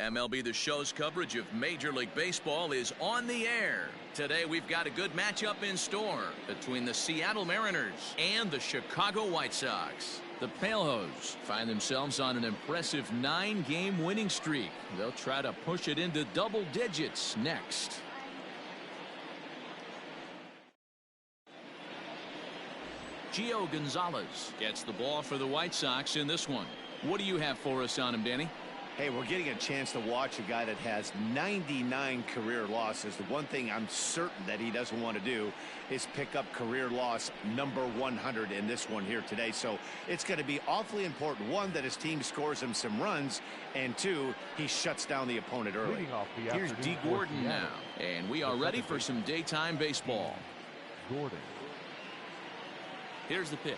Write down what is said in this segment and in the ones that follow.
MLB The Show's coverage of Major League Baseball is on the air. Today we've got a good matchup in store between the Seattle Mariners and the Chicago White Sox. The Palehose find themselves on an impressive 9-game winning streak. They'll try to push it into double digits next. Gio Gonzalez gets the ball for the White Sox in this one. What do you have for us on him, Danny? Hey, we're getting a chance to watch a guy that has 99 career losses. The one thing I'm certain that he doesn't want to do is pick up career loss number 100 in this one here today. So it's going to be awfully important, one, that his team scores him some runs, and two, he shuts down the opponent early. Here's D. Gordon now, and we are ready for some daytime baseball. Gordon. Here's the pitch.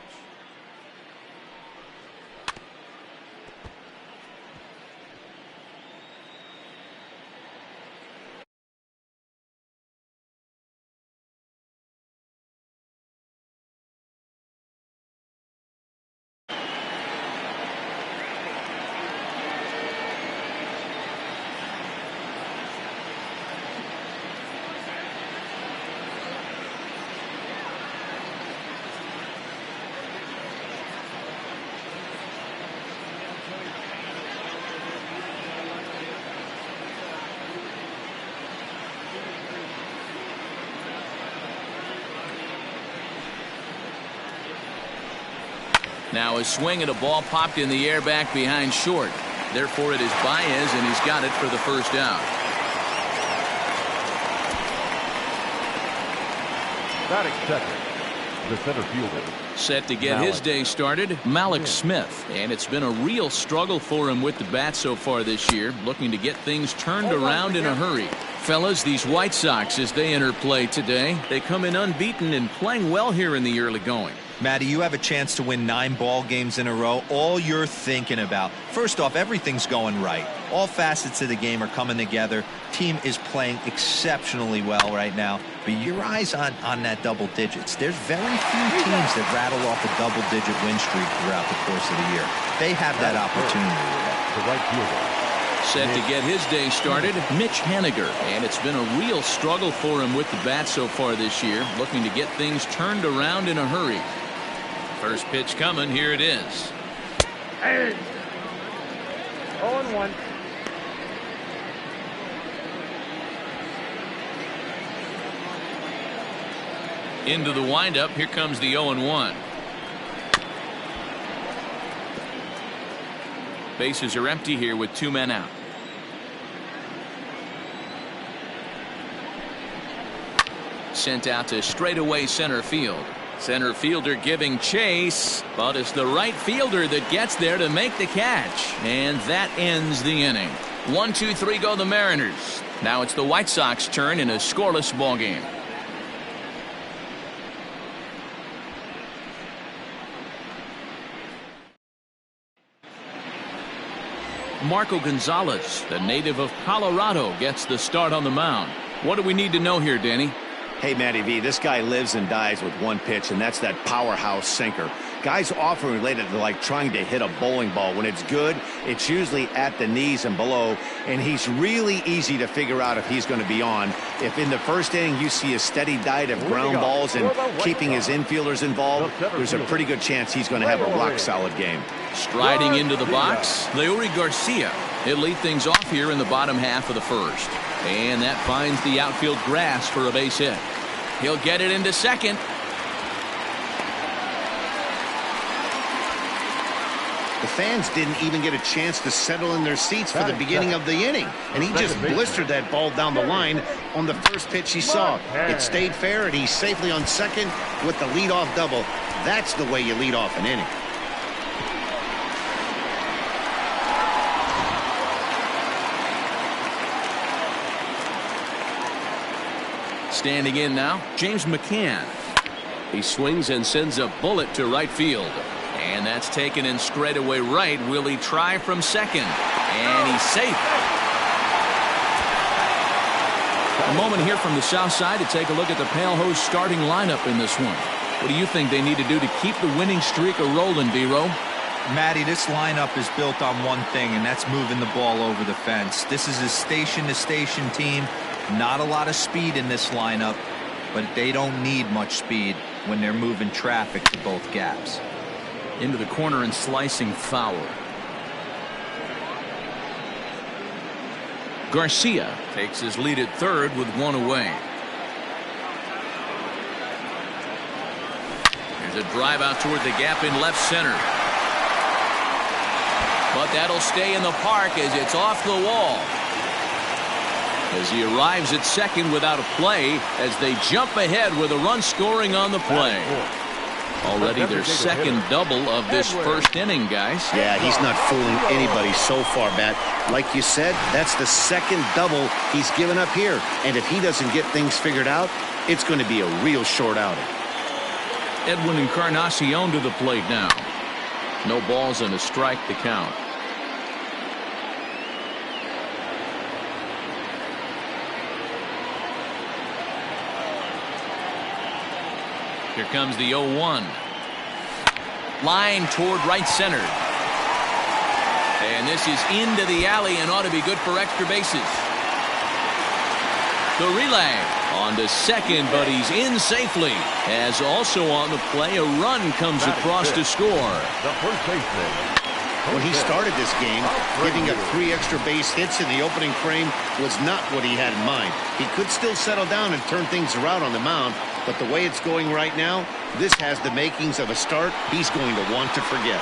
Now a swing and a ball popped in the air back behind short. Therefore it is Baez, and he's got it for the first out. Batting second, the center fielder. Set to get his day started, Malik Smith. And it's been a real struggle for him with the bat so far this year, looking to get things turned around in a hurry. Fellas, these White Sox, as they enter play today, they come in unbeaten and playing well here in the early going. Matty, you have a chance to win 9 ball games in a row. All you're thinking about, first off, everything's going right. All facets of the game are coming together. Team is playing exceptionally well right now. But your eyes on that double digits. There's very few teams that rattle off a double-digit win streak throughout the course of the year. They have that opportunity. The right fielder. Set to get his day started, Mitch Haniger. And it's been a real struggle for him with the bat so far this year, looking to get things turned around in a hurry. First pitch coming, here it is. 0-1. Into the windup, here comes the 0-1. Bases are empty here with 2 men out. Sent out to straightaway center field. Center fielder giving chase, but it's the right fielder that gets there to make the catch. And that ends the inning. 1-2-3 go the Mariners. Now it's the White Sox turn in a scoreless ball game. Marco Gonzalez, the native of Colorado, gets the start on the mound. What do we need to know here, Danny? Hey, Matty V, this guy lives and dies with one pitch, and that's that powerhouse sinker. Guys often relate it to like trying to hit a bowling ball. When it's good, it's usually at the knees and below, and he's really easy to figure out if he's going to be on. If in the first inning you see a steady diet of ground balls and keeping his infielders involved, there's a pretty good chance he's going to have a rock-solid game. Striding into the box, Leury Garcia. He'll lead things off here in the bottom half of the first. And that finds the outfield grass for a base hit. He'll get it into second. The fans didn't even get a chance to settle in their seats for the beginning of the inning. And he just blistered that ball down the line on the first pitch he saw. It stayed fair, and he's safely on second with the leadoff double. That's the way you lead off an inning. Standing in now, James McCann. He swings and sends a bullet to right field. And that's taken in straightaway right. Will he try from second? And he's safe. A moment here from the south side to take a look at the Palehose starting lineup in this one. What do you think they need to do to keep the winning streak a rolling, Vero? Matty, this lineup is built on one thing, and that's moving the ball over the fence. This is a station-to-station team. Not a lot of speed in this lineup, but they don't need much speed when they're moving traffic to both gaps. Into the corner and slicing foul. Garcia takes his lead at third with one away. There's a drive out toward the gap in left center. But that'll stay in the park as it's off the wall. As he arrives at second without a play as they jump ahead with a run scoring on the play. Already their second double of this first inning, guys. Yeah, he's not fooling anybody so far, Matt. Like you said, that's the second double he's given up here. And if he doesn't get things figured out, it's going to be a real short outing. Edwin Encarnacion to the plate now. No balls and a strike to count. Here comes the 0-1. Line toward right center. And this is into the alley and ought to be good for extra bases. The relay on to second, but he's in safely. As also on the play, a run comes across to score. The first baseman. When he started this game, giving up 3 extra base hits in the opening frame was not what he had in mind. He could still settle down and turn things around on the mound, but the way it's going right now, this has the makings of a start he's going to want to forget.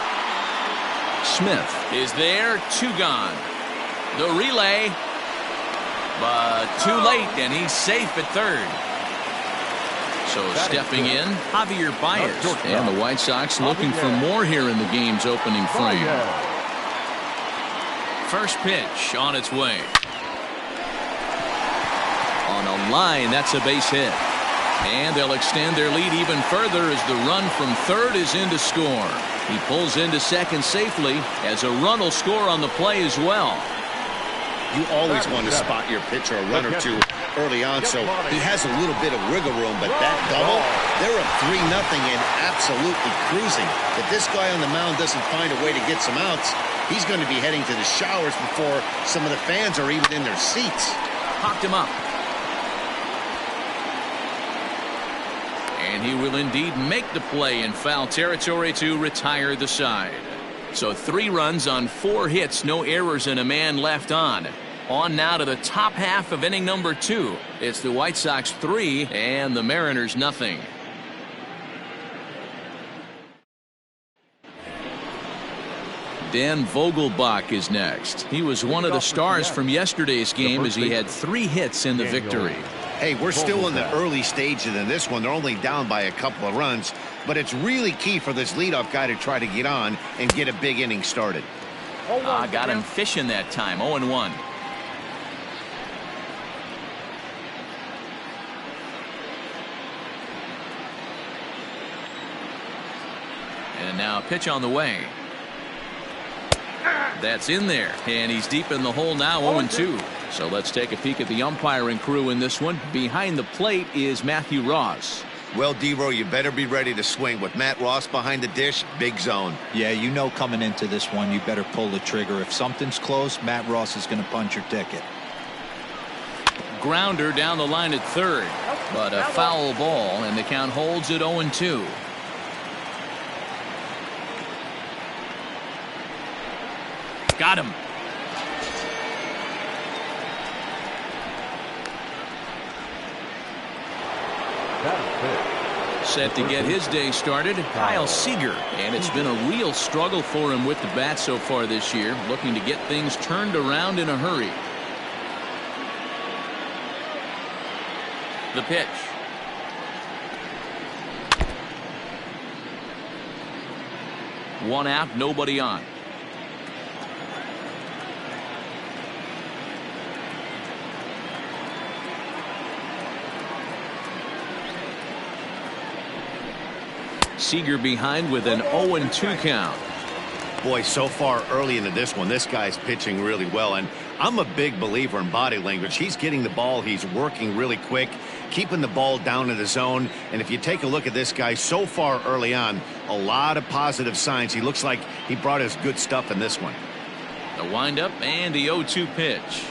Smith is there, 2 gone. The relay, but too late, and he's safe at third. So stepping in, Javier Baez, and the White Sox looking for more here in the game's opening frame. First pitch on its way. On a line, that's a base hit. And they'll extend their lead even further as the run from third is in to score. He pulls into second safely as a run will score on the play as well. You always want to spot your pitcher a run or two early on, so he has a little bit of wiggle room, but that double, they're up 3-0 and absolutely cruising. If this guy on the mound doesn't find a way to get some outs, he's going to be heading to the showers before some of the fans are even in their seats. Popped him up. And he will indeed make the play in foul territory to retire the side. So 3 runs on 4 hits, no errors, and a man left on. On now to the top half of inning number 2. It's the White Sox 3 and the Mariners nothing. Dan Vogelbach is next. He was one of the stars from yesterday's game as he had 3 hits in the victory. Hey, we're still in the early stages in this one. They're only down by a couple of runs, but it's really key for this leadoff guy to try to get on and get a big inning started. Got him fishing that time. 0-1. And now a pitch on the way. That's in there, and he's deep in the hole now, 0-2. So let's take a peek at the umpiring crew in this one. Behind the plate is Matthew Ross. Well, D-Row, you better be ready to swing. With Matt Ross behind the dish, big zone. Yeah, you know coming into this one, you better pull the trigger. If something's close, Matt Ross is going to punch your ticket. Grounder down the line at third, but a foul ball, and the count holds at 0-2. Got him. Set to get his day started, Kyle Seager. And it's been a real struggle for him with the bat so far this year, looking to get things turned around in a hurry. The pitch. One out, nobody on. Seager behind with an 0-2 count. Boy, so far early into this one, this guy's pitching really well, and I'm a big believer in body language. He's getting the ball, he's working really quick, keeping the ball down in the zone. And if you take a look at this guy so far early on, a lot of positive signs. He looks like he brought his good stuff in this one. The windup and the 0-2 pitch.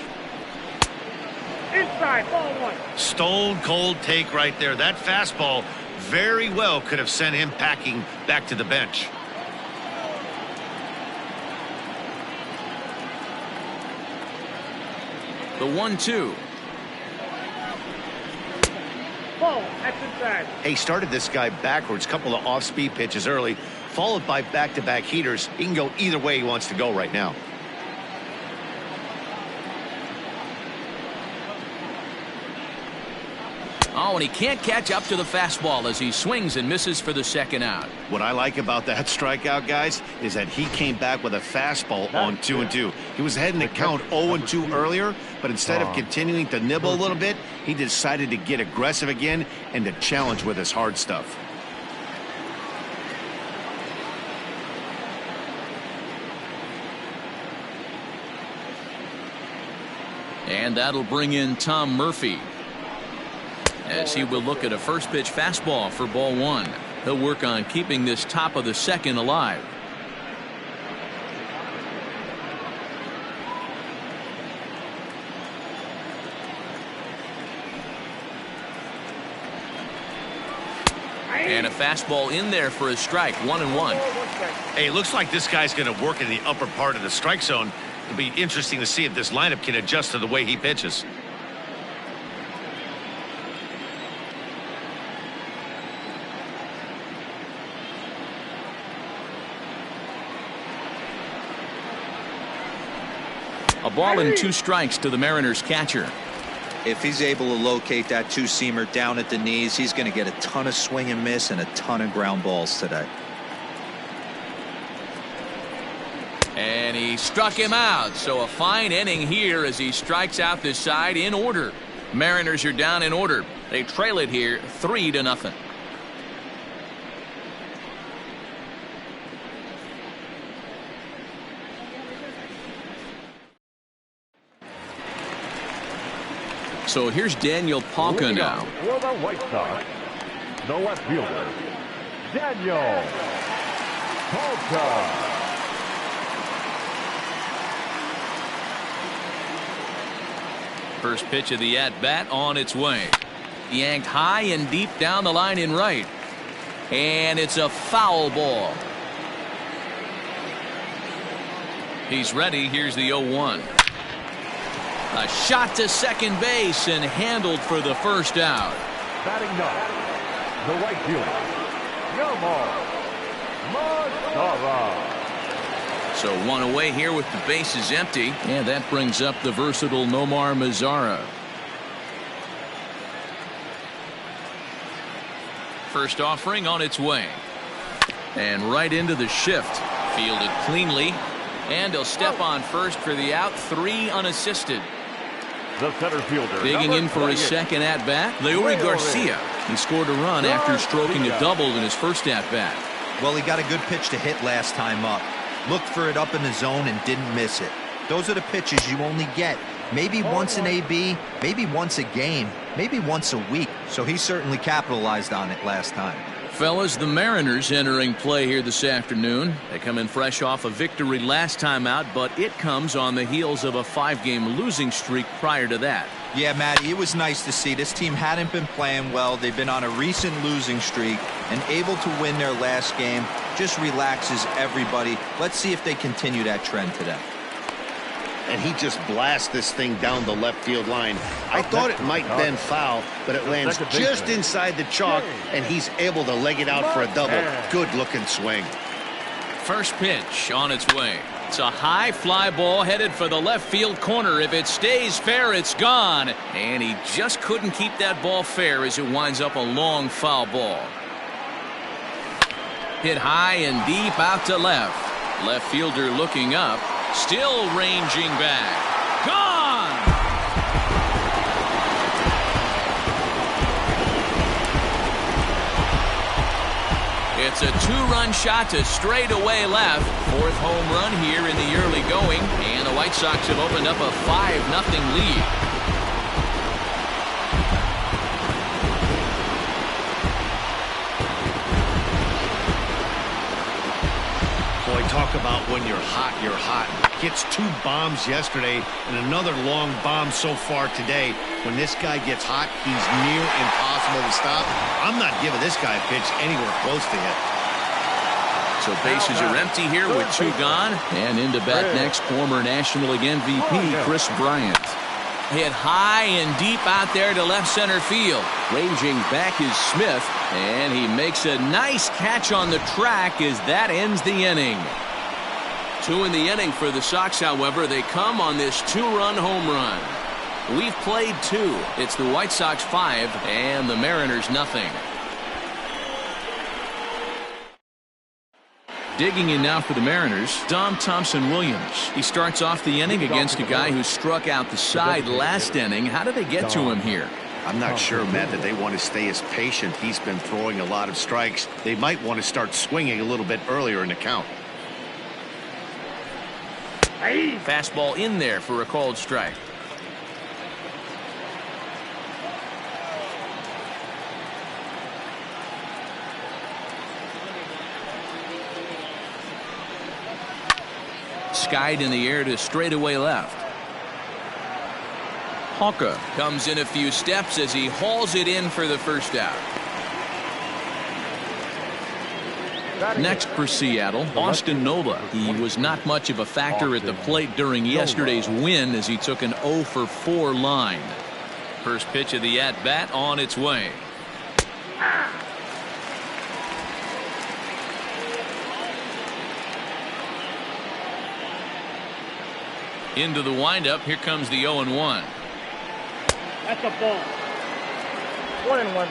Inside, ball one. Stone cold take right there. That fastball very well could have sent him packing back to the bench. The 1-2. Ball, that's inside. He started this guy backwards, couple of off-speed pitches early, followed by back-to-back heaters. He can go either way he wants to go right now. Oh, and he can't catch up to the fastball as he swings and misses for the second out. What I like about that strikeout, guys, is that he came back with a fastball on 2-2. He was ahead in the count 0-2 earlier, but instead of continuing to nibble a little bit, he decided to get aggressive again and to challenge with his hard stuff. And that'll bring in Tom Murphy, as he will look at a first pitch fastball for ball one. He'll work on keeping this top of the second alive. And a fastball in there for a strike, 1-1. Hey, it looks like this guy's going to work in the upper part of the strike zone. It'll be interesting to see if this lineup can adjust to the way he pitches. A ball and 2 strikes to the Mariners catcher. If he's able to locate that two-seamer down at the knees, he's going to get a ton of swing and miss and a ton of ground balls today. And he struck him out. So a fine inning here as he strikes out this side in order. Mariners are down in order. They trail it here 3-0. So here's Daniel Palka now. For the White Sox, the left fielder, Daniel Palka. First pitch of the at-bat on its way. Yanked high and deep down the line in right. And it's a foul ball. He's ready. Here's the 0-1. A shot to second base and handled for the first out. Batting ninth, the right fielder, Nomar Mazara. So one away here with the bases empty. And that brings up the versatile Nomar Mazara. First offering on its way. And right into the shift. Fielded cleanly. And he'll step on first for the out. 3 unassisted. The center fielder, digging in for his second at-bat, Leury Garcia. He scored a run after stroking a double in his first at-bat. Well, he got a good pitch to hit last time up. Looked for it up in the zone and didn't miss it. Those are the pitches you only get maybe once in AB, maybe once a game, maybe once a week. So he certainly capitalized on it last time. Fellas, the Mariners entering play here this afternoon. They come in fresh off a victory last time out, but it comes on the heels of a 5-game losing streak prior to that. Yeah, Matty, it was nice to see. This team hadn't been playing well. They've been on a recent losing streak and able to win their last game. Just relaxes everybody. Let's see if they continue that trend today. And he just blasts this thing down the left field line. I thought it might bend foul, but it lands just inside the chalk, and he's able to leg it out for a double. Good-looking swing. First pitch on its way. It's a high fly ball headed for the left field corner. If it stays fair, it's gone. And he just couldn't keep that ball fair as it winds up a long foul ball. Hit high and deep out to left. Left fielder looking up. Still ranging back. Gone! It's a 2-run shot to straightaway left. 4th home run here in the early going. And the White Sox have opened up a 5-0 lead. Talk about when you're hot, you're hot. Gets 2 bombs yesterday and another long bomb so far today. When this guy gets hot, he's near impossible to stop. I'm not giving this guy a pitch anywhere close to hit. So bases are empty here with 2 gone. And into bat next, former National League MVP Chris Bryant. Hit high and deep out there to left center field. Ranging back is Smith, and he makes a nice catch on the track as that ends the inning. 2 in the inning for the Sox, however. They come on this 2-run home run. We've played 2. It's the White Sox 5 and the Mariners nothing. Digging in now for the Mariners, Dom Thompson-Williams. He starts off the inning against a guy who struck out the side last inning. How did they get to him here? I'm not sure, Matt, that they want to stay as patient. He's been throwing a lot of strikes. They might want to start swinging a little bit earlier in the count. Fastball in there for a called strike. Skied in the air to straightaway left. Hawker comes in a few steps as he hauls it in for the first out. Next for Seattle, Austin Nola. He was not much of a factor at the plate during yesterday's win as he took an 0 for 4 line. First pitch of the at-bat on its way. Into the windup. Here comes the 0-1. That's a ball. 1-1.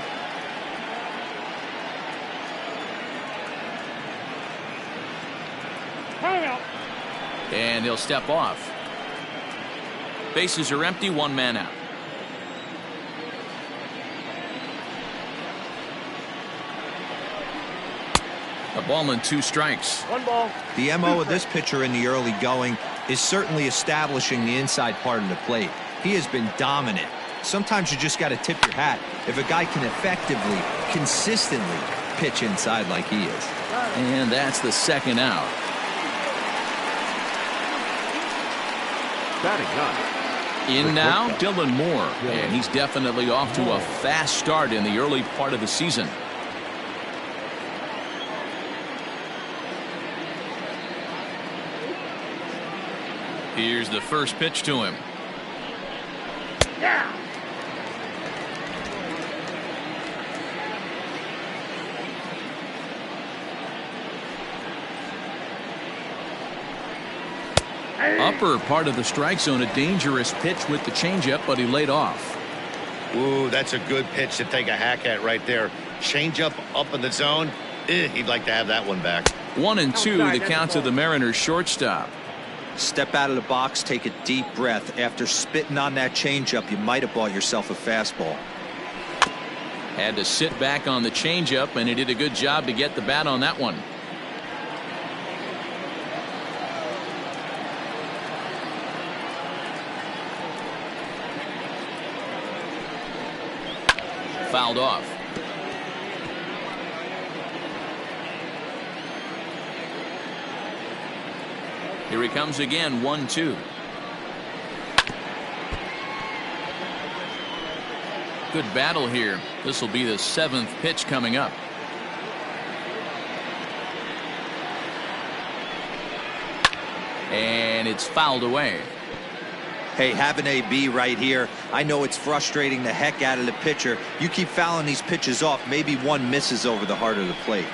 Timeout. And he'll step off. Bases are empty, 1 man out. A ball and 2 strikes. 1 ball. The MO of this pitcher in the early going is certainly establishing the inside part of the plate. He has been dominant. Sometimes you just got to tip your hat if a guy can effectively, consistently pitch inside like he is. And that's the 2nd out. Batting up. In now, Dylan Moore. And he's definitely off to a fast start in the early part of the season. Here's the first pitch to him. Yeah. Upper part of the strike zone, a dangerous pitch with the changeup, but he laid off. Ooh, that's a good pitch to take a hack at right there. Changeup up in the zone. He'd like to have that one back. 1-2, the count to the Mariners shortstop. Step out of the box, take a deep breath. After spitting on that changeup, you might have bought yourself a fastball. Had to sit back on the changeup, and he did a good job to get the bat on that one. Fouled off. Here he comes again, 1-2. Good battle here. This will be the 7th pitch coming up. And it's fouled away. Hey, have an AB right here. I know it's frustrating the heck out of the pitcher. You keep fouling these pitches off, maybe one misses over the heart of the plate.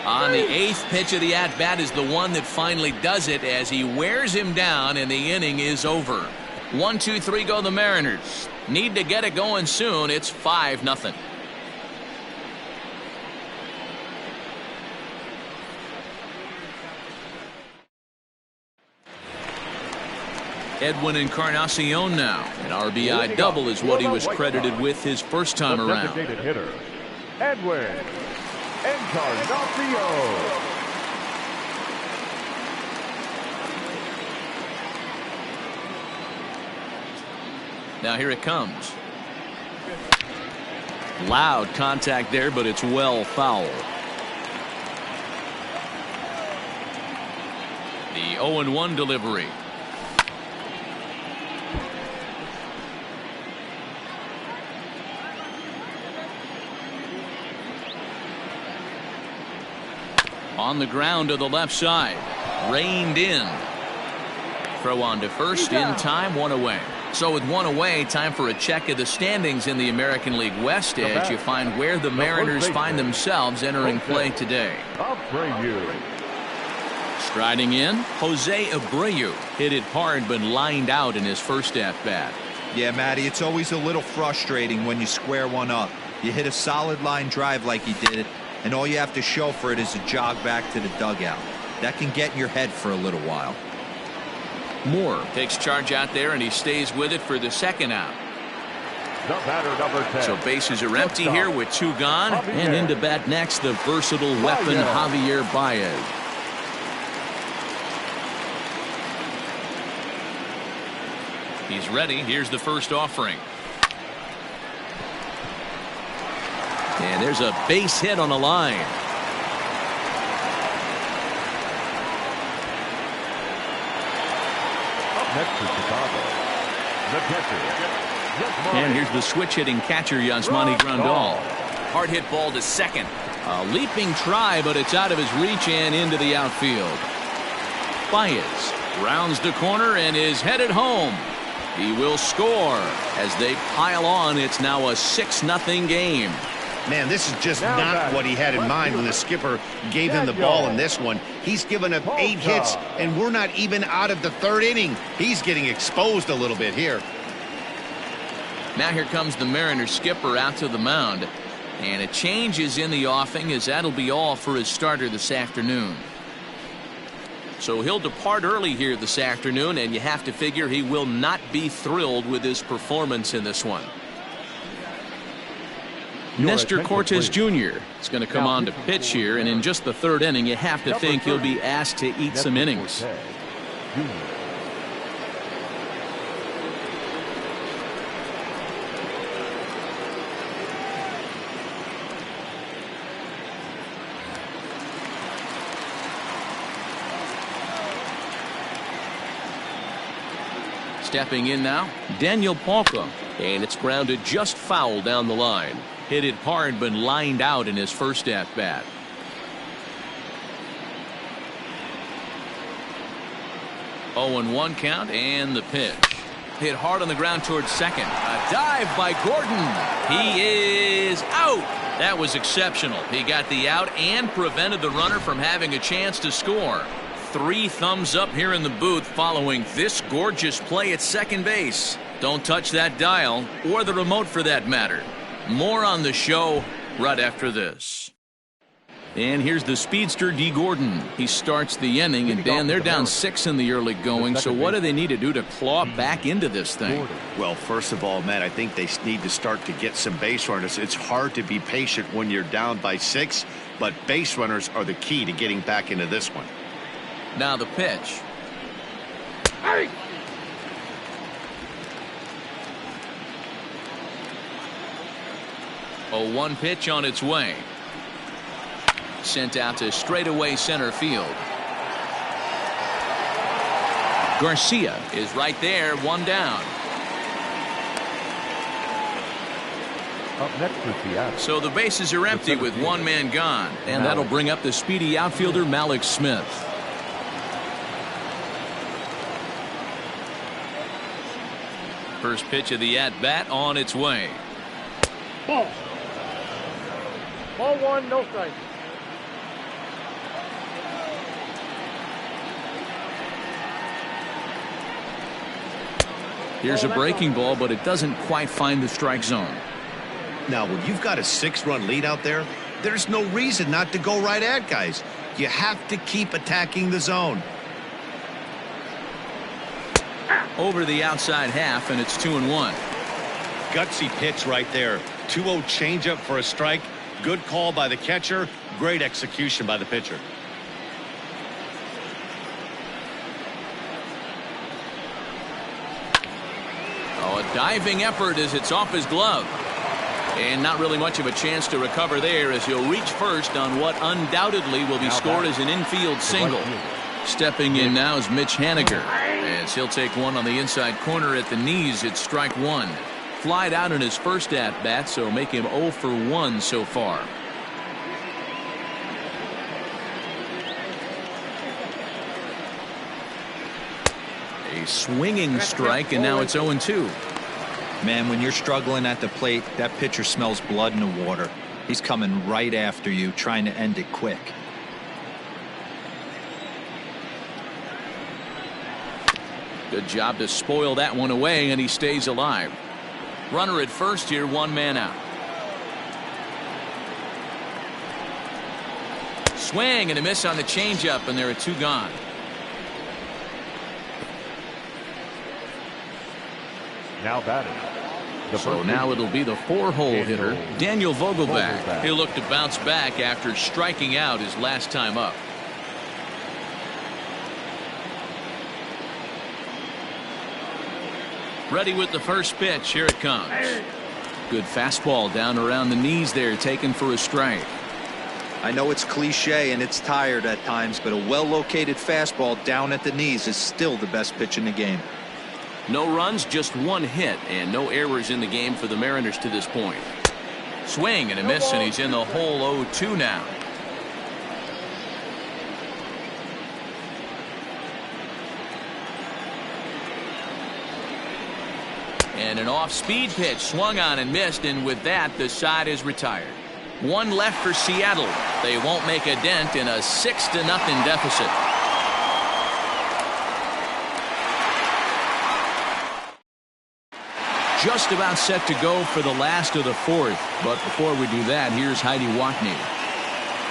On the 8th pitch of the at-bat is the one that finally does it as he wears him down and the inning is over. 1-2-3 go the Mariners. Need to get it going soon. It's 5-0. Edwin Encarnacion now. An RBI double is what he was credited with his first time around. Designated hitter, Edwin Encarnacion. Now here it comes. Loud contact there, but it's well foul. The 0-1 delivery. On the ground to the left side. Reined in. Throw on to first in time, one away. So with one away, time for a check of the standings in the American League West as you find where the Mariners find themselves entering play today. Striding in, Jose Abreu hit it hard but lined out in his first at-bat. Yeah, Matty, it's always a little frustrating when you square one up. You hit a solid line drive like he did, and all you have to show for it is a jog back to the dugout. That can get in your head for a little while. Moore takes charge out there, and he stays with it for the second out. The batter, number 10. So bases are empty here with two gone. And into bat next, the versatile weapon, Javier Baez. He's ready. Here's the first offering. And there's a base hit on the line. Next to Chicago, the catcher. And here's the switch-hitting catcher, Yasmani Grandal. Hard hit ball to second. A leaping try, but it's out of his reach and into the outfield. Baez rounds the corner and is headed home. He will score as they pile on. It's now a 6-0 game. Man, this is just not what he had in mind when the skipper gave him the ball in this one. He's given up 8 hits, and we're not even out of the third inning. He's getting exposed a little bit here. Now here comes the Mariners skipper out to the mound. And a change is in the offing, as that'll be all for his starter this afternoon. So he'll depart early here this afternoon, and you have to figure he will not be thrilled with his performance in this one. Nestor Cortes Jr. is going to come on to pitch here, and in just the third inning, you have to think he'll be asked to eat some innings. Stepping in now, Daniel Palka, and it's grounded just foul down the line. Hit it hard but lined out in his first at-bat. Oh, 0-1 count, and the pitch. Hit hard on the ground towards second. A dive by Gordon. He is out. That was exceptional. He got the out and prevented the runner from having a chance to score. 3 thumbs up here in the booth following this gorgeous play at second base. Don't touch that dial, or the remote for that matter. More on the show right after this. And here's the speedster D. Gordon. He starts the inning, and Dan, they're down 6 in the early going, so what do they need to do to claw back into this thing? Well, first of all, Matt, I think they need to start to get some base runners. It's hard to be patient when you're down by 6, but base runners are the key to getting back into this one. Now the pitch. Hey! 0-1 pitch on its way. Sent out to straightaway center field. Garcia is right there, 1 down. Up next is Seattle. So the bases are empty with 1 man gone, and that'll bring up the speedy outfielder Malik Smith. First pitch of the at-bat on its way. Ball. Ball 1, no strike. Here's a breaking ball, but it doesn't quite find the strike zone. Now, when you've got a 6-run lead out there, there's no reason not to go right at guys. You have to keep attacking the zone. Over the outside half, and it's 2-1. Gutsy pitch right there. 2-0 changeup for a strike. Good call by the catcher. Great execution by the pitcher. Oh, a diving effort as it's off his glove. And not really much of a chance to recover there as he'll reach first on what undoubtedly will be scored as an infield single. Stepping in now is Mitch Haniger, as he'll take one on the inside corner at the knees. It's strike one. Flied out in his first at-bat, so make him 0 for 1 so far. A swinging strike, and now it's 0-2. Man, when you're struggling at the plate, that pitcher smells blood in the water. He's coming right after you, trying to end it quick. Good job to spoil that one away, and he stays alive. Runner at first here, 1 man out. Swing and a miss on the changeup, and there are 2 gone. Now batting. So now it'll be the 4-hole hitter, Daniel Vogelbach. He'll look to bounce back after striking out his last time up. Ready with the first pitch. Here it comes. Good fastball down around the knees there, taken for a strike. I know it's cliche and it's tired at times, but a well-located fastball down at the knees is still the best pitch in the game. No runs, just 1 hit, and no errors in the game for the Mariners to this point. Swing and a miss, and he's in the hole 0-2 now. And an off-speed pitch swung on and missed, and with that the side is retired. 1 left for Seattle. They won't make a dent in a 6-0 deficit. Just about set to go for the last of the 4th, but before we do that, here's Heidi Watney.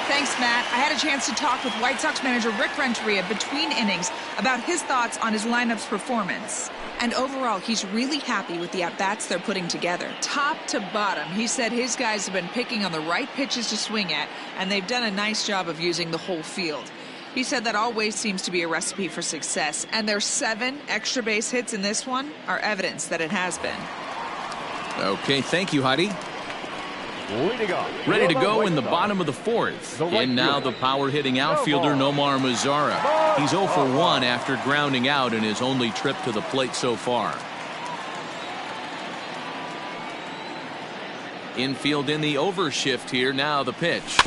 Thanks, Matt. I had a chance to talk with White Sox manager Rick Renteria between innings about his thoughts on his lineup's performance. And overall, he's really happy with the at-bats they're putting together. Top to bottom, he said his guys have been picking on the right pitches to swing at, and they've done a nice job of using the whole field. He said that always seems to be a recipe for success, and their 7 extra base hits in this one are evidence that it has been. Okay, thank you, Heidi. Ready to go in the bottom of the 4th. And now the power-hitting outfielder Nomar Mazara. He's 0 for 1 after grounding out in his only trip to the plate so far. Infield in the overshift here. Now the pitch.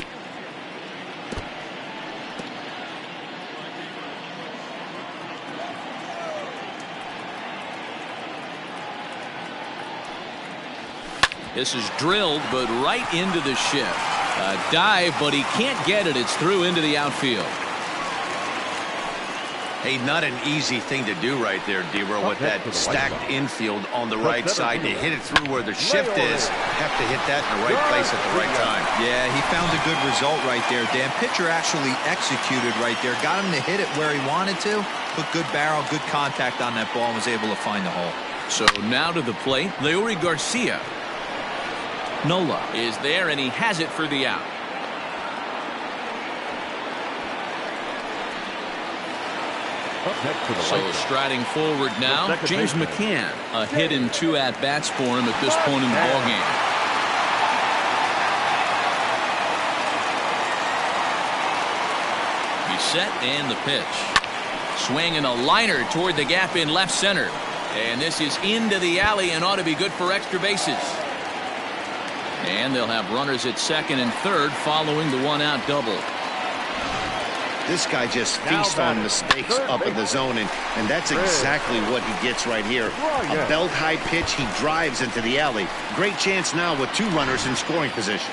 This is drilled, but right into the shift. A dive, but he can't get it. It's through into the outfield. Hey, not an easy thing to do right there, D-Row, with that stacked infield on the right side. To hit it through where the shift is, have to hit that in the right place at the right time. Yeah, he found a good result right there, Dan. Pitcher actually executed right there. Got him to hit it where he wanted to. Put good barrel, good contact on that ball, and was able to find the hole. So now to the plate, Leury Garcia. Nola is there, and he has it for the out. So striding forward now, James McCann. A hit in 2 at-bats for him at this point in the ballgame. He's set, and the pitch. Swing and a liner toward the gap in left center. And this is into the alley and ought to be good for extra bases. And they'll have runners at second and third following the 1-out double. This guy just feasts on mistakes up in the zone, and that's exactly what he gets right here. A belt-high pitch, he drives into the alley. Great chance now with 2 runners in scoring position.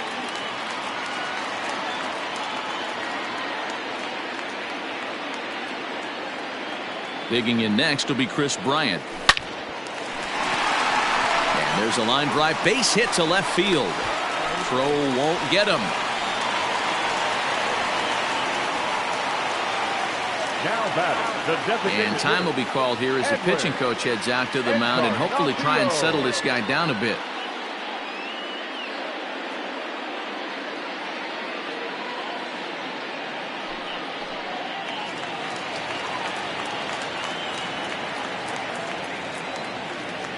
Digging in next will be Chris Bryant. And there's a line drive, base hit to left field. Throw won't get him. And time will be called here as the pitching coach heads out to the mound and hopefully try and settle this guy down a bit.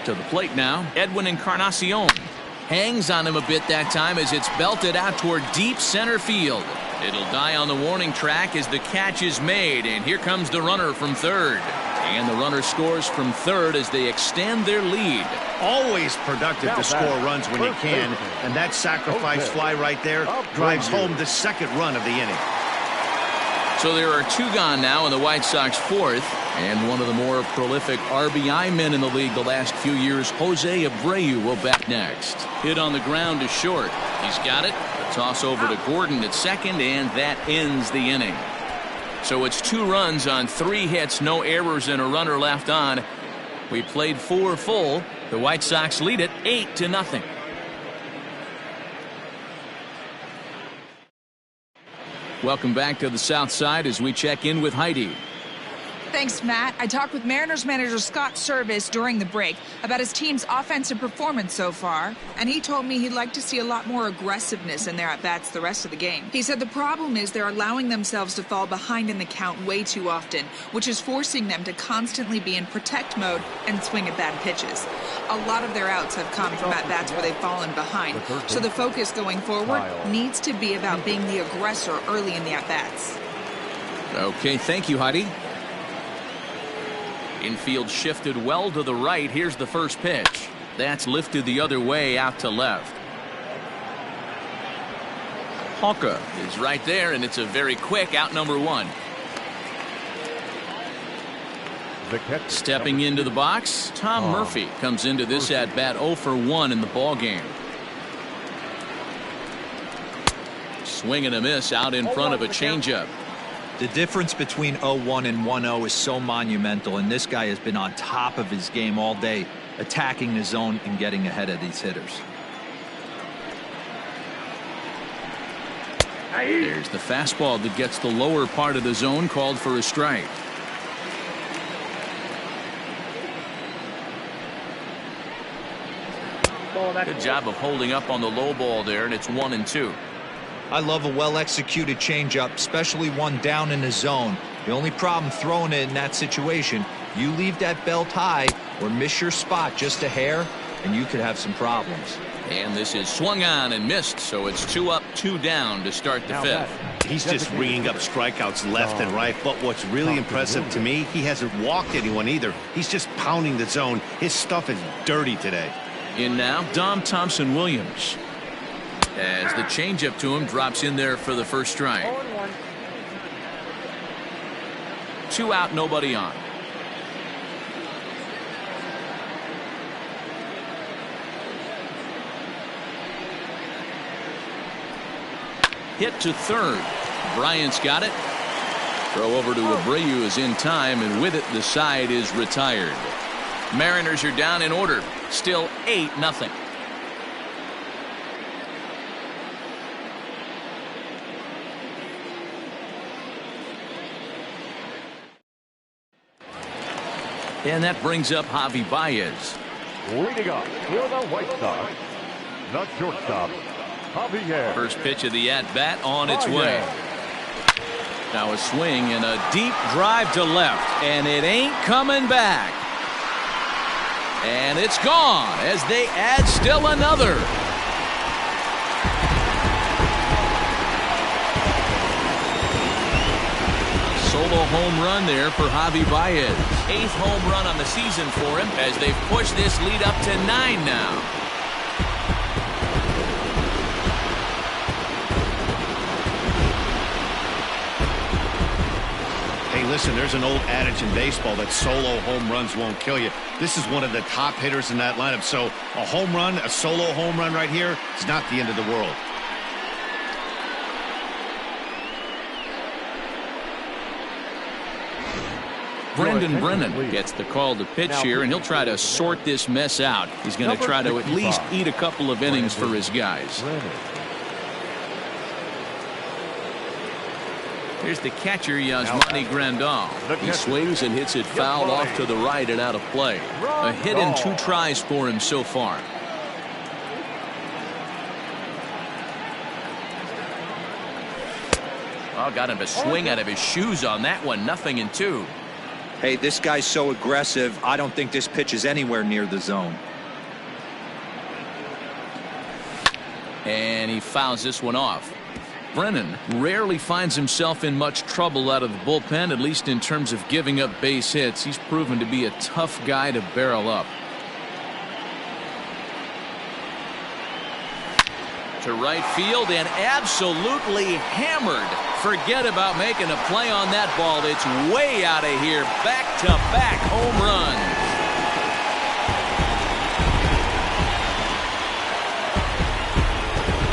To the plate now, Edwin Encarnacion. Hangs on him a bit that time as it's belted out toward deep center field. It'll die on the warning track as the catch is made, and here comes the runner from third. And the runner scores from third as they extend their lead. Always productive to score runs when you can, and that sacrifice fly right there drives home the second run of the inning. So there are 2 gone now in the White Sox fourth, and one of the more prolific RBI men in the league the last few years, Jose Abreu, will bat next. Hit on the ground to short. He's got it. A toss over to Gordon at second, and that ends the inning. So it's 2 runs on 3 hits, no errors, and a runner left on. We played 4 full. The White Sox lead it 8-0. Welcome back to the South Side as we check in with Heidi. Thanks, Matt. I talked with Mariners manager Scott Service during the break about his team's offensive performance so far, and he told me he'd like to see a lot more aggressiveness in their at-bats the rest of the game. He said the problem is they're allowing themselves to fall behind in the count way too often, which is forcing them to constantly be in protect mode and swing at bad pitches. A lot of their outs have come from at-bats where they've fallen behind, so the focus going forward needs to be about being the aggressor early in the at-bats. Okay, thank you, Heidi. Infield shifted well to the right. Here's the first pitch. That's lifted the other way out to left. Hawker is right there, and it's a very quick out number 1. Stepping into the box, Tom Murphy comes into this at bat 0 for 1 in the ball game. Swing and a miss out in front of a changeup. The difference between 0-1 and 1-0 is so monumental, and this guy has been on top of his game all day, attacking the zone and getting ahead of these hitters. There's the fastball that gets the lower part of the zone, called for a strike. Good job of holding up on the low ball there, and it's 1-2. I love a well-executed changeup, especially one down in the zone. The only problem throwing it in that situation, you leave that belt high or miss your spot just a hair, and you could have some problems. And this is swung on and missed, so it's 2 up, 2 down to start the fifth. He's just ringing up strikeouts left and right, but what's really impressive to me, he hasn't walked anyone either. He's just pounding the zone. His stuff is dirty today. In now, Dom Thompson-Williams. As the changeup to him drops in there for the first strike. 2 out, nobody on. Hit to third. Bryant's got it. Throw over to Abreu is in time, and with it, the side is retired. Mariners are down in order. Still 8-0. And that brings up Javi Baez. Leading up for the White Sox, the shortstop, Javier. First pitch of the at-bat on its way. Now a swing and a deep drive to left, and it ain't coming back. And it's gone as they add still another. Solo home run there for Javi Baez. 8th home run on the season for him as they've pushed this lead up to 9 now. Hey, listen, there's an old adage in baseball that solo home runs won't kill you. This is one of the top hitters in that lineup, so a home run, a solo home run right here, is not the end of the world. Brendan Brennan gets the call to pitch here, and he'll try to sort this mess out. He's going to try to at least eat a couple of innings for his guys. Here's the catcher, Yasmani Grandal. He swings and hits it foul off to the right and out of play. A hit in 2 tries for him so far. Oh, got him to swing out of his shoes on that one. 0-2. Hey, this guy's so aggressive, I don't think this pitch is anywhere near the zone. And he fouls this one off. Brennan rarely finds himself in much trouble out of the bullpen, at least in terms of giving up base hits. He's proven to be a tough guy to barrel up. To right field and absolutely hammered. Forget about making a play on that ball. It's way out of here. Back-to-back home runs.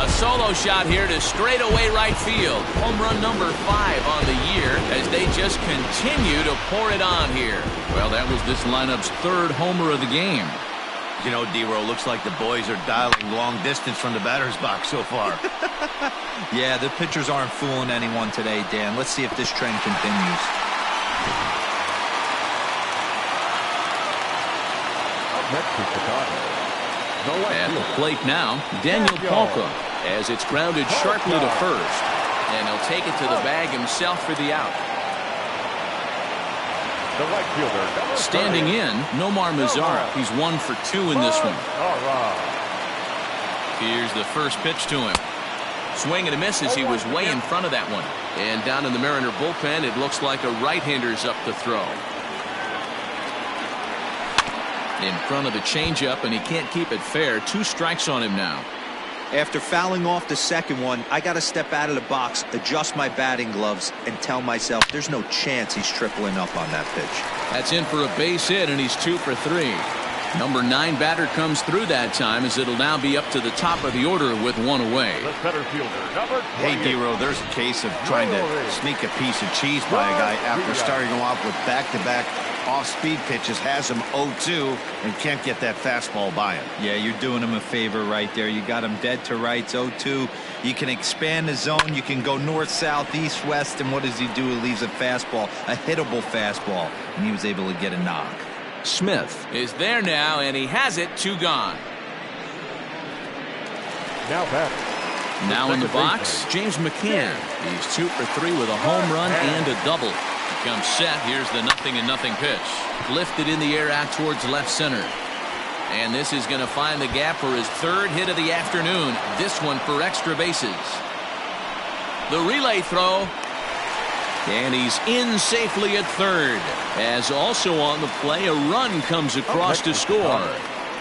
A solo shot here to straightaway right field. Home run number 5 on the year as they just continue to pour it on here. Well, that was this lineup's 3rd homer of the game. You know, D-Row, looks like the boys are dialing long distance from the batter's box so far. Yeah, the pitchers aren't fooling anyone today, Dan. Let's see if this trend continues. Next to Chicago. At the plate now, Daniel Palka, as it's grounded sharply to first. And he'll take it to the bag himself for the out. The right fielder. Standing in, Nomar Mazara. He's 1 for 2 in this one. Here's the first pitch to him. Swing and a miss as he was way in front of that one. And down in the Mariner bullpen, it looks like a right-hander's up to throw. In front of the changeup, and he can't keep it fair. 2 strikes on him now. After fouling off the second one, I got to step out of the box, adjust my batting gloves, and tell myself there's no chance he's tripling up on that pitch. That's in for a base hit, and he's 2 for 3. Number 9 batter comes through that time, as it'll now be up to the top of the order with 1 away. The center fielder, number 28. Hey, D-Row, there's a case of trying to sneak a piece of cheese by a guy after starting him off with back-to-back off-speed pitches, has him 0-2, and can't get that fastball by him. Yeah, you're doing him a favor right there. You got him dead to rights, 0-2. You can expand the zone. You can go north, south, east, west, and what does he do? He leaves a fastball, a hittable fastball, and he was able to get a knock. Smith is there now, and he has it. 2 gone. Now in the box, James McCann. He's 2 for 3 with a home run and a double. Comes set. Here's the 0-0 pitch. Lifted in the air out towards left center. And this is going to find the gap for his 3rd hit of the afternoon. This one for extra bases. The relay throw. And he's in safely at 3rd. As also on the play, a run comes across to score.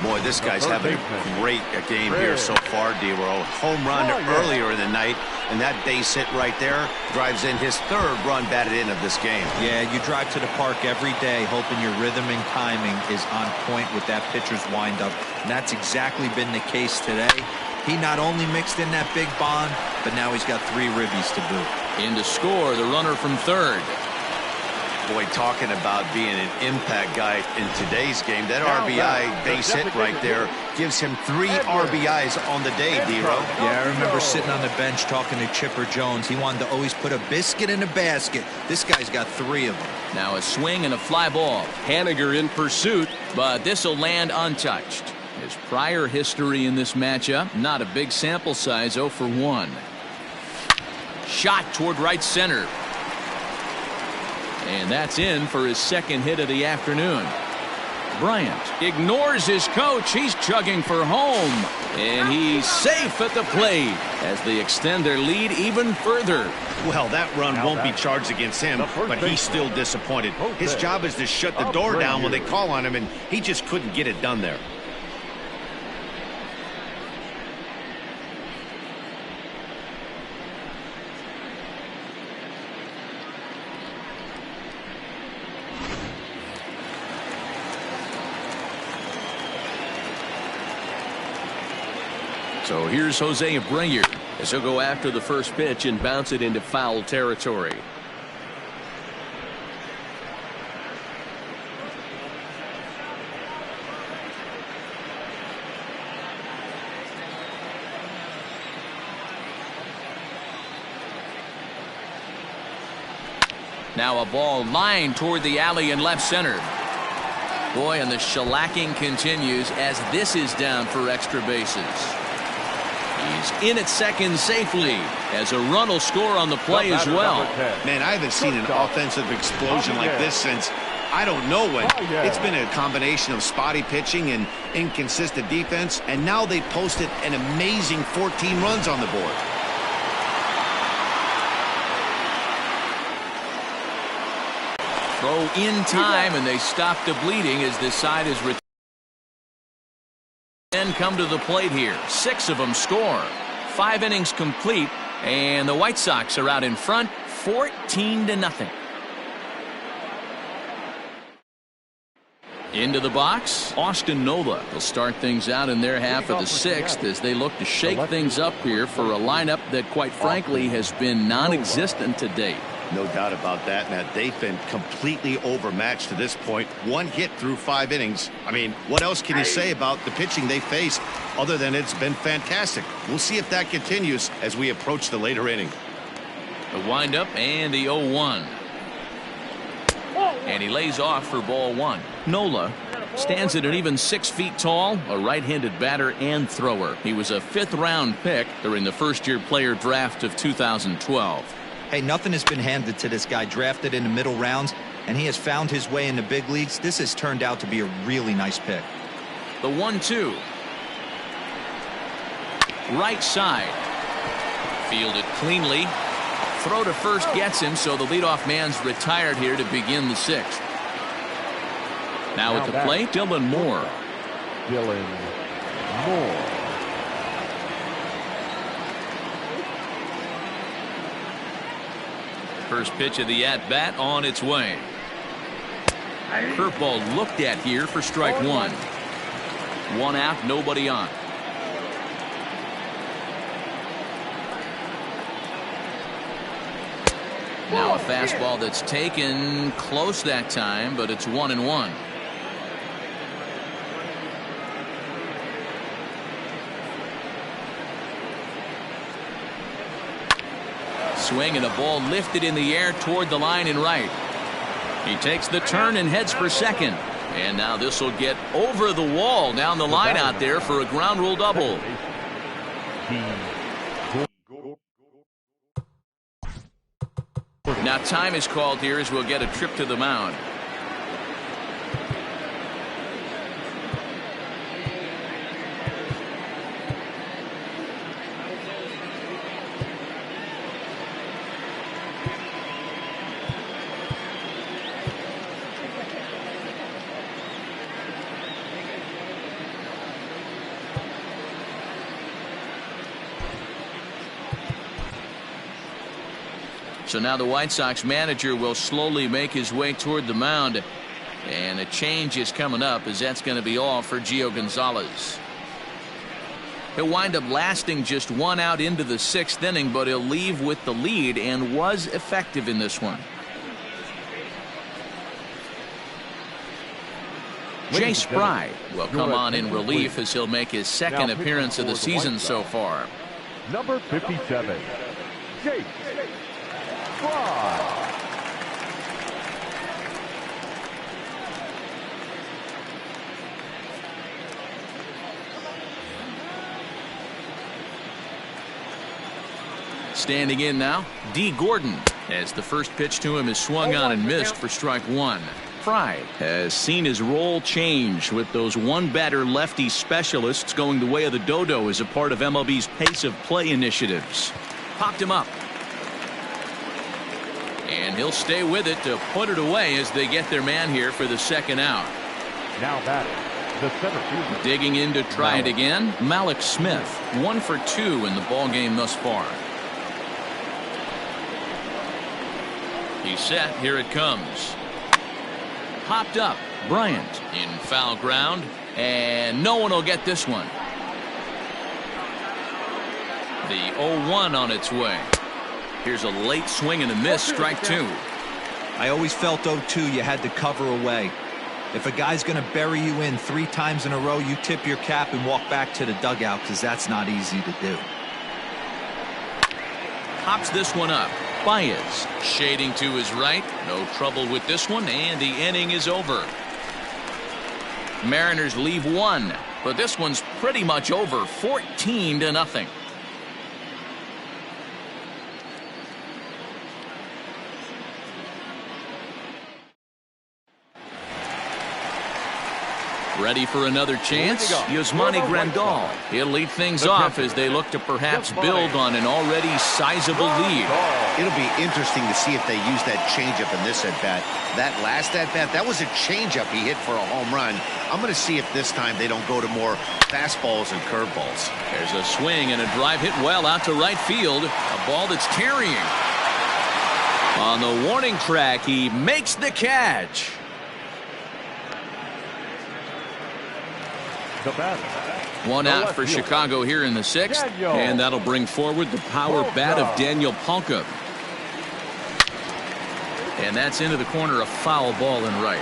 Boy, this guy's having a great game here so far, D-Row. Home run earlier in the night, and that base hit right there drives in his 3rd run batted in of this game. Yeah, you drive to the park every day hoping your rhythm and timing is on point with that pitcher's windup, and that's exactly been the case today. He not only mixed in that big bond, but now he's got 3 ribbies to boot. In to score, the runner from 3rd. Boy, talking about being an impact guy in today's game, that RBI base hit right there gives him 3 RBIs on the day, D-Row. Yeah, I remember sitting on the bench talking to Chipper Jones. He wanted to always put a biscuit in a basket. This guy's got 3 of them. Now a swing and a fly ball. Haniger in pursuit, but this will land untouched. His prior history in this matchup, not a big sample size, 0 for 1. Shot toward right center. And that's in for his 2nd hit of the afternoon. Bryant ignores his coach. He's chugging for home. And he's safe at the plate as they extend their lead even further. Well, that run won't be charged against him, but he's still disappointed. His job is to shut the door down when they call on him, and he just couldn't get it done there. So here's Jose Abreu as he'll go after the first pitch and bounce it into foul territory. Now a ball lined toward the alley in left center. Boy, and the shellacking continues as this is down for extra bases. He's in at 2nd safely as a run will score on the play as well. Man, I haven't seen an offensive explosion like this since I don't know when. Oh, yeah. It's been a combination of spotty pitching and inconsistent defense, and now they posted an amazing 14 runs on the board. Throw in time, and they stop the bleeding as this side is returned. And come to the plate here. 6 of them score. 5 innings complete, and the White Sox are out in front, 14-0. Into the box, Austin Nola will start things out in their half of the 6th as they look to shake things up here for a lineup that, quite frankly, has been non-existent to date. No doubt about that, Matt. They've been completely overmatched to this point. 1 hit through 5 innings. I mean, what else can you say about the pitching they face other than it's been fantastic? We'll see if that continues as we approach the later inning. The windup and the 0-1. And he lays off for ball 1. Nola stands at an even 6 feet tall, a right-handed batter and thrower. He was a 5th-round pick during the first-year player draft of 2012. Hey, nothing has been handed to this guy. Drafted in the middle rounds, and he has found his way in the big leagues. This has turned out to be a really nice pick. The 1-2. Right side. Fielded cleanly. Throw to first gets him, so the leadoff man's retired here to begin the 6th. Now at the plate, Dylan Moore. Dylan Moore. First pitch of the at-bat on its way. Curveball looked at here for strike 1. 1 out, nobody on. Now a fastball that's taken close that time, but it's 1-1. Swing and a ball lifted in the air toward the line and right. He takes the turn and heads for second. And now this will get over the wall down the line out there for a ground rule double. Now time is called here as we'll get a trip to the mound. So now the White Sox manager will slowly make his way toward the mound. And a change is coming up as that's going to be all for Gio Gonzalez. He'll wind up lasting just 1 out into the 6th inning, but he'll leave with the lead and was effective in this one. Jay Spry will come on in relief as he'll make his 2nd appearance of the season so far. Number 57, Jay Spry. Standing in now, D. Gordon, as the first pitch to him is swung on and missed for strike 1. Fry has seen his role change with those one-batter lefty specialists going the way of the dodo as a part of MLB's pace of play initiatives. Popped him up. And he'll stay with it to put it away as they get their man here for the 2nd out. Now batting, the center fielder. Digging in to try it again, Malik Smith. 1 for 2 in the ballgame thus far. He's set. Here it comes. Popped up. Bryant in foul ground. And no one will get this one. The 0-1 on its way. Here's a late swing and a miss. Strike 2. I always felt 0-2 you had to cover away. If a guy's going to bury you in 3 times in a row, you tip your cap and walk back to the dugout because that's not easy to do. Pops this one up. Baez shading to his right. No trouble with this one, and the inning is over. Mariners leave 1, but this one's pretty much over. 14-0. Ready for another chance? Yasmani Grandal. He'll lead things off as they look to perhaps build on an already sizable lead. It'll be interesting to see if they use that changeup in this at-bat. That last at-bat, that was a changeup he hit for a home run. I'm going to see if this time they don't go to more fastballs and curveballs. There's a swing and a drive hit well out to right field. A ball that's carrying. On the warning track, he makes the catch. One out for Chicago here in the sixth, and that'll bring forward the power bat of Daniel Palka. And that's into the corner, a foul ball in right.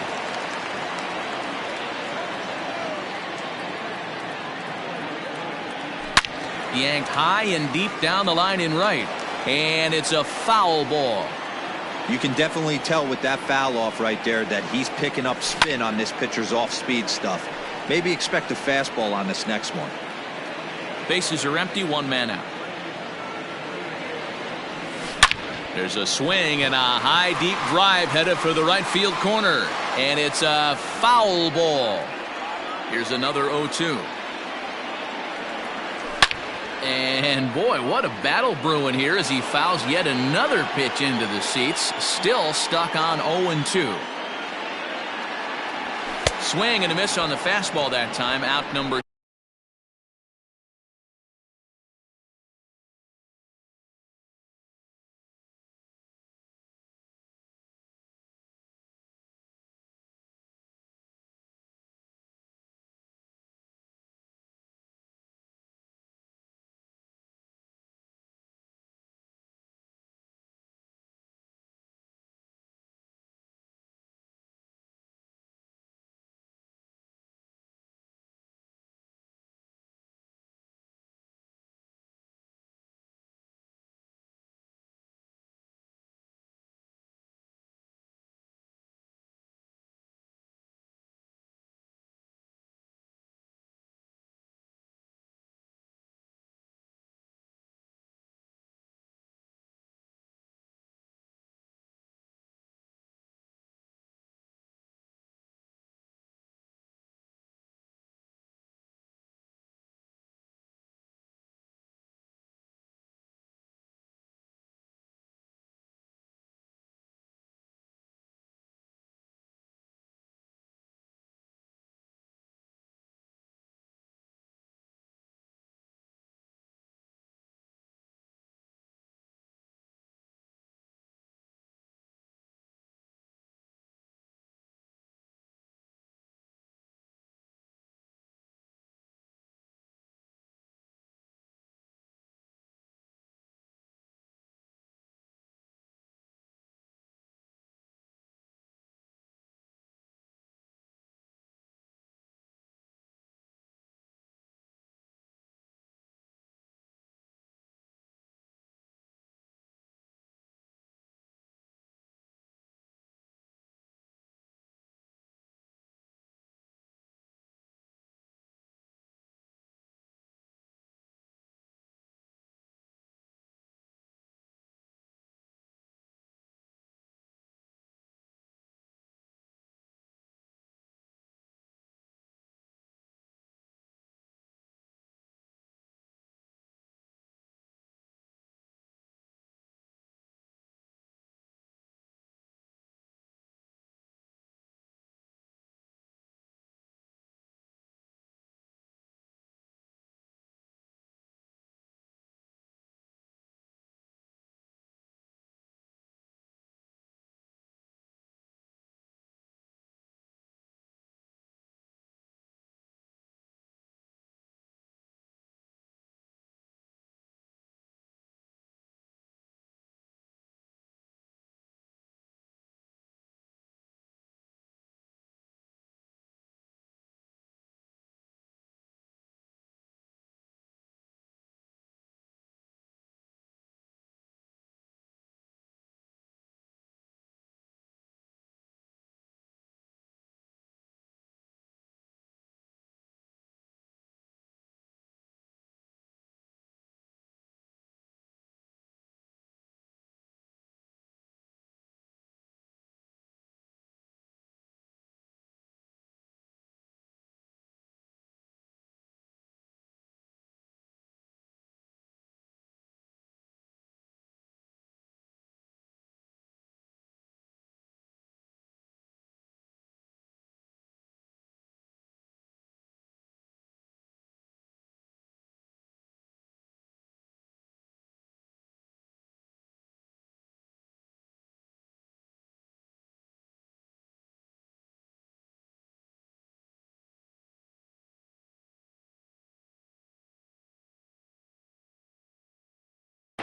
Yanked high and deep down the line in right, and it's a foul ball. You can definitely tell with that foul off right there that he's picking up spin on this pitcher's off-speed stuff. Maybe expect a fastball on this next one. Bases are empty, one man out. There's a swing and a high deep drive headed for the right field corner, and it's a foul ball. Here's another 0-2. And boy, what a battle brewing here as he fouls yet another pitch into the seats. Still stuck on 0-2. Swing and a miss on the fastball that time. Out number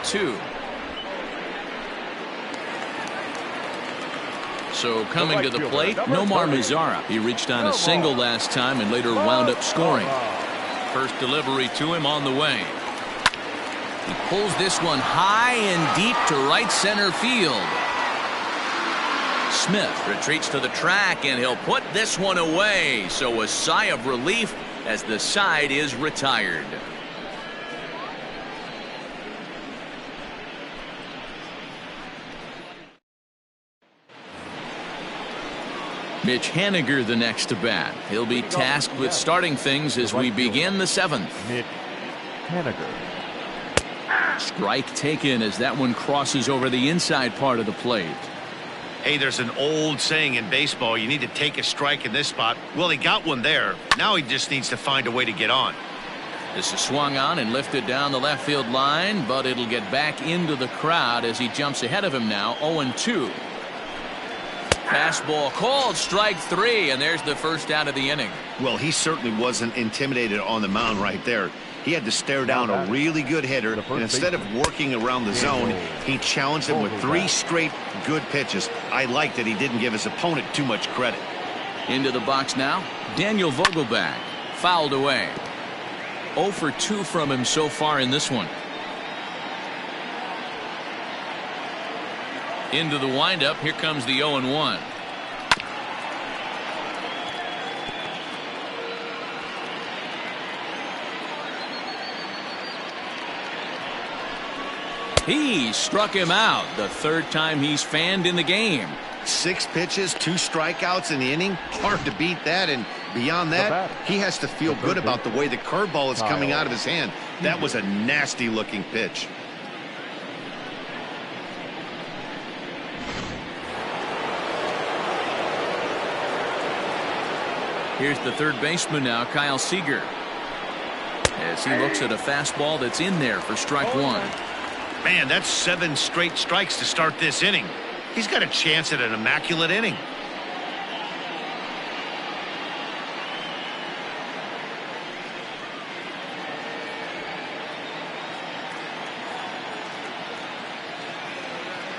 2. So coming to the plate, Nomar Mazara. He reached on a single last time and later wound up scoring. First delivery to him on the way. He pulls this one high and deep to right center field. Smith retreats to the track, and he'll put this one away. So a sigh of relief as the side is retired. Mitch Haniger the next to bat. He'll be tasked with starting things as we begin the 7th. Mitch Haniger. Strike taken as that one crosses over the inside part of the plate. Hey, there's an old saying in baseball, you need to take a strike in this spot. Well, he got one there. Now he just needs to find a way to get on. This is swung on and lifted down the left field line, but it'll get back into the crowd as he jumps ahead of him now, 0-2. Fastball called, strike 3, and there's the first out of the inning. Well, he certainly wasn't intimidated on the mound right there. He had to stare down a really good hitter, and instead of working around the zone, he challenged him with 3 straight good pitches. I like that he didn't give his opponent too much credit. Into the box now, Daniel Vogelbach. Fouled away. 0 for 2 from him so far in this one. Into the windup, here comes the 0-1. He struck him out, the 3rd time he's fanned in the game. 6 pitches, 2 strikeouts in the inning. Hard to beat that, and beyond that, he has to feel good about the way the curveball is coming out of his hand. That was a nasty-looking pitch. Here's the third baseman now, Kyle Seager, as he looks at a fastball that's in there for strike 1. Man, that's 7 straight strikes to start this inning. He's got a chance at an immaculate inning.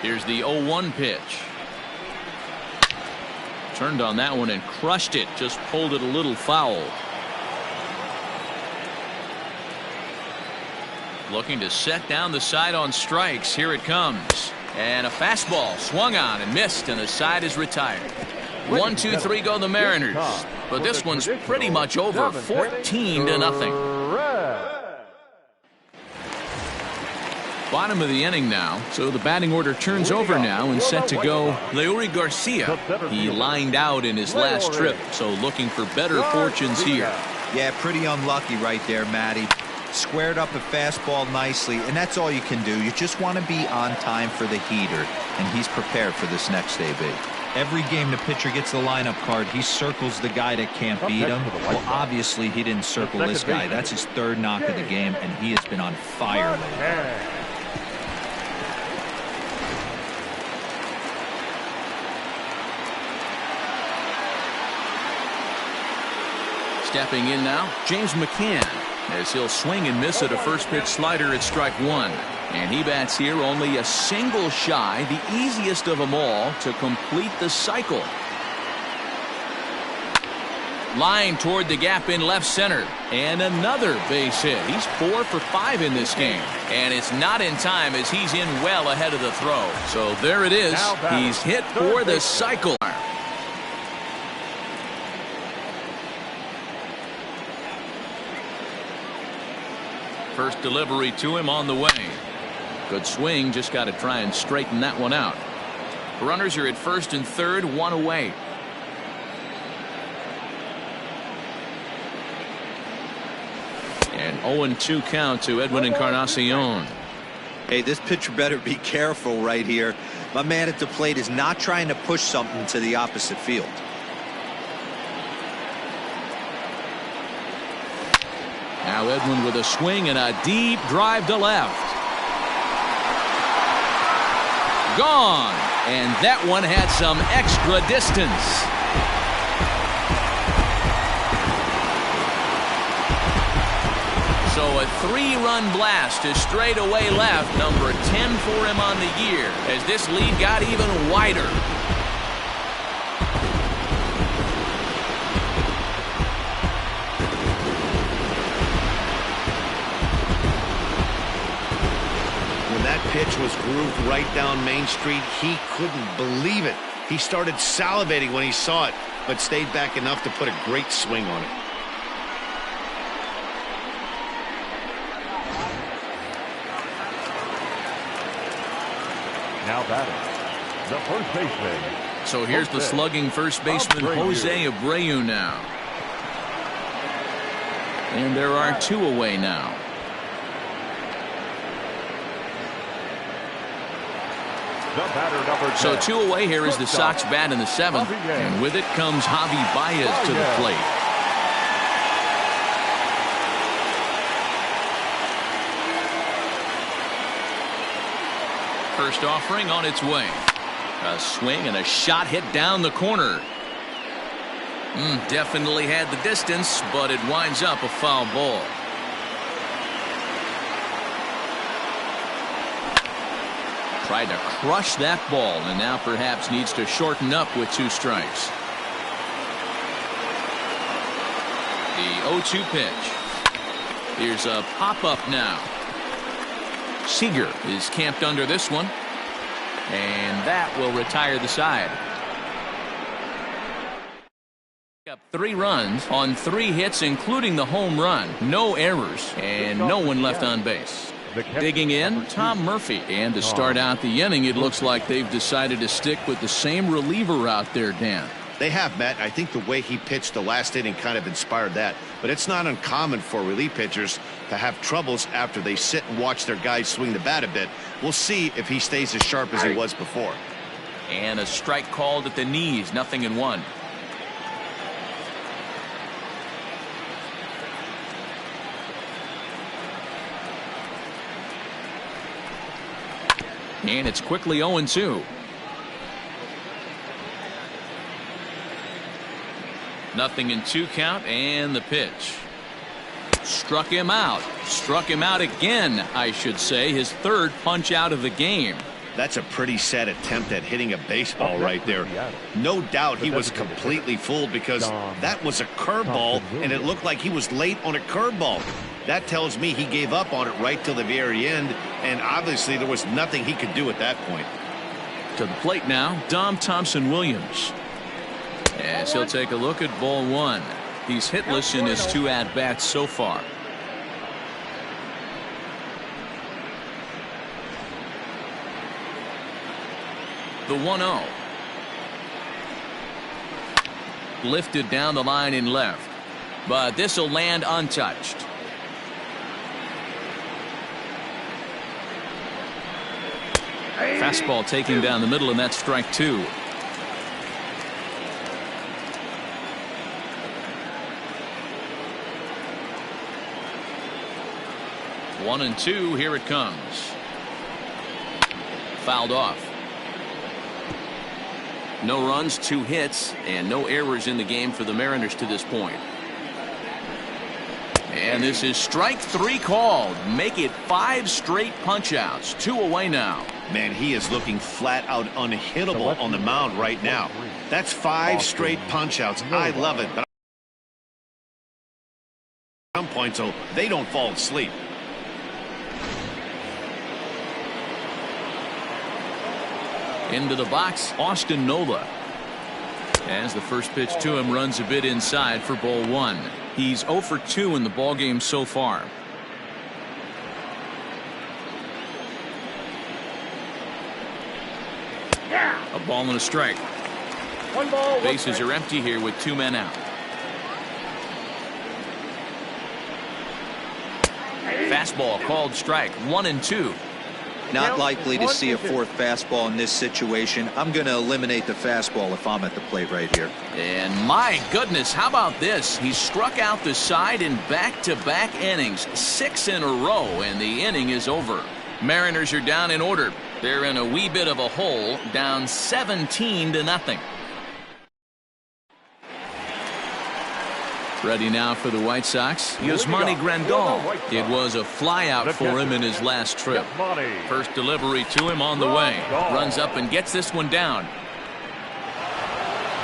Here's the 0-1 pitch. Turned on that one and crushed it. Just pulled it a little foul. Looking to set down the side on strikes. Here it comes. And a fastball swung on and missed, and the side is retired. 1, 2, 3 go the Mariners. But this one's pretty much over, 14-0. Bottom of the inning now, so the batting order turns over now and set to go Leury Garcia. He lined out in his last trip, so looking for better fortunes here. Yeah, pretty unlucky right there, Matty. Squared up a fastball nicely, and that's all you can do. You just want to be on time for the heater, and he's prepared for this next AB. Every game the pitcher gets the lineup card, he circles the guy that can't beat him. Well, obviously he didn't circle this guy. That's his 3rd knock of the game, and he has been on fire lately. Stepping in now, James McCann, as he'll swing and miss at a first pitch slider at strike 1. And he bats here only a single shy, the easiest of them all to complete the cycle. Line toward the gap in left center, and another base hit. He's 4 for 5 in this game, and it's not in time as he's in well ahead of the throw. So there it is. He's hit for the cycle. First delivery to him on the way. Good swing, just got to try and straighten that one out. Runners are at first and third, 1 away. An 0-2 count to Edwin Encarnacion. Hey, this pitcher better be careful right here. My man at the plate is not trying to push something to the opposite field. Now Edwin with a swing and a deep drive to left. Gone. And that one had some extra distance. So a 3-run blast to straightaway left, number 10 for him on the year, as this lead got even wider. When that pitch was grooved right down Main Street, he couldn't believe it. He started salivating when he saw it, but stayed back enough to put a great swing on it. Now batting, the first baseman. So here's the slugging first baseman, Jose Abreu now. And there are 2 away now. The batter, number 10. So 2 away. Here is the Sox bat in the 7th. And with it comes Javi Baez to the plate. First offering on its way. A swing and a shot hit down the corner. Definitely had the distance, but it winds up a foul ball. Tried to crush that ball, and now perhaps needs to shorten up with 2 strikes. The 0-2 pitch. Here's a pop-up now. Seager is camped under this one, and that will retire the side. Up 3 runs on 3 hits, including the home run. No errors, and no one left on base. Digging in, Tom Murphy. And to start out the inning, it looks like they've decided to stick with the same reliever out there, Dan. They have, Matt. I think the way he pitched the last inning kind of inspired that. But it's not uncommon for relief pitchers to have troubles after they sit and watch their guys swing the bat a bit. We'll see if he stays as sharp as he was before. And a strike called at the knees, 0-1. And it's quickly 0-2. Nothing in 2 count, and the pitch. Struck him out. Struck him out again, I should say. His 3rd punch out of the game. That's a pretty sad attempt at hitting a baseball right there. No doubt he was completely fooled because that was a curveball, and it looked like he was late on a curveball. That tells me he gave up on it right till the very end, and obviously there was nothing he could do at that point. To the plate now, Dom Thompson-Williams. As he'll take a look at ball 1. He's hitless in his 2 at-bats so far. The 1-0. Lifted down the line in left, but this will land untouched. Fastball taking down the middle, and that's strike 2. One and 2, here it comes. Fouled off. No runs, 2 hits, and no errors in the game for the Mariners to this point. And this is strike 3 called. Make it 5 straight punch-outs. 2 away now. Man, he is looking flat out unhittable on the mound right now. That's 5 straight punch-outs. I love it, but at some point so they don't fall asleep. Into the box, Austin Nola. As the first pitch to him runs a bit inside for ball 1. He's 0 for 2 in the ballgame so far. A ball and a strike. 1 ball, 1 Bases strike. are empty here with 2 men out. Fastball called strike 1 and 2. Not likely to see a 4th fastball in this situation. I'm going to eliminate the fastball if I'm at the plate right here. And my goodness, how about this? He struck out the side in back-to-back innings, 6 in a row, and the inning is over. Mariners are down in order. They're in a wee bit of a hole, down 17-0. Ready now for the White Sox. Yasmani Grandal. It was a flyout for him in his last trip. First delivery to him on the way. Runs up and gets this one down.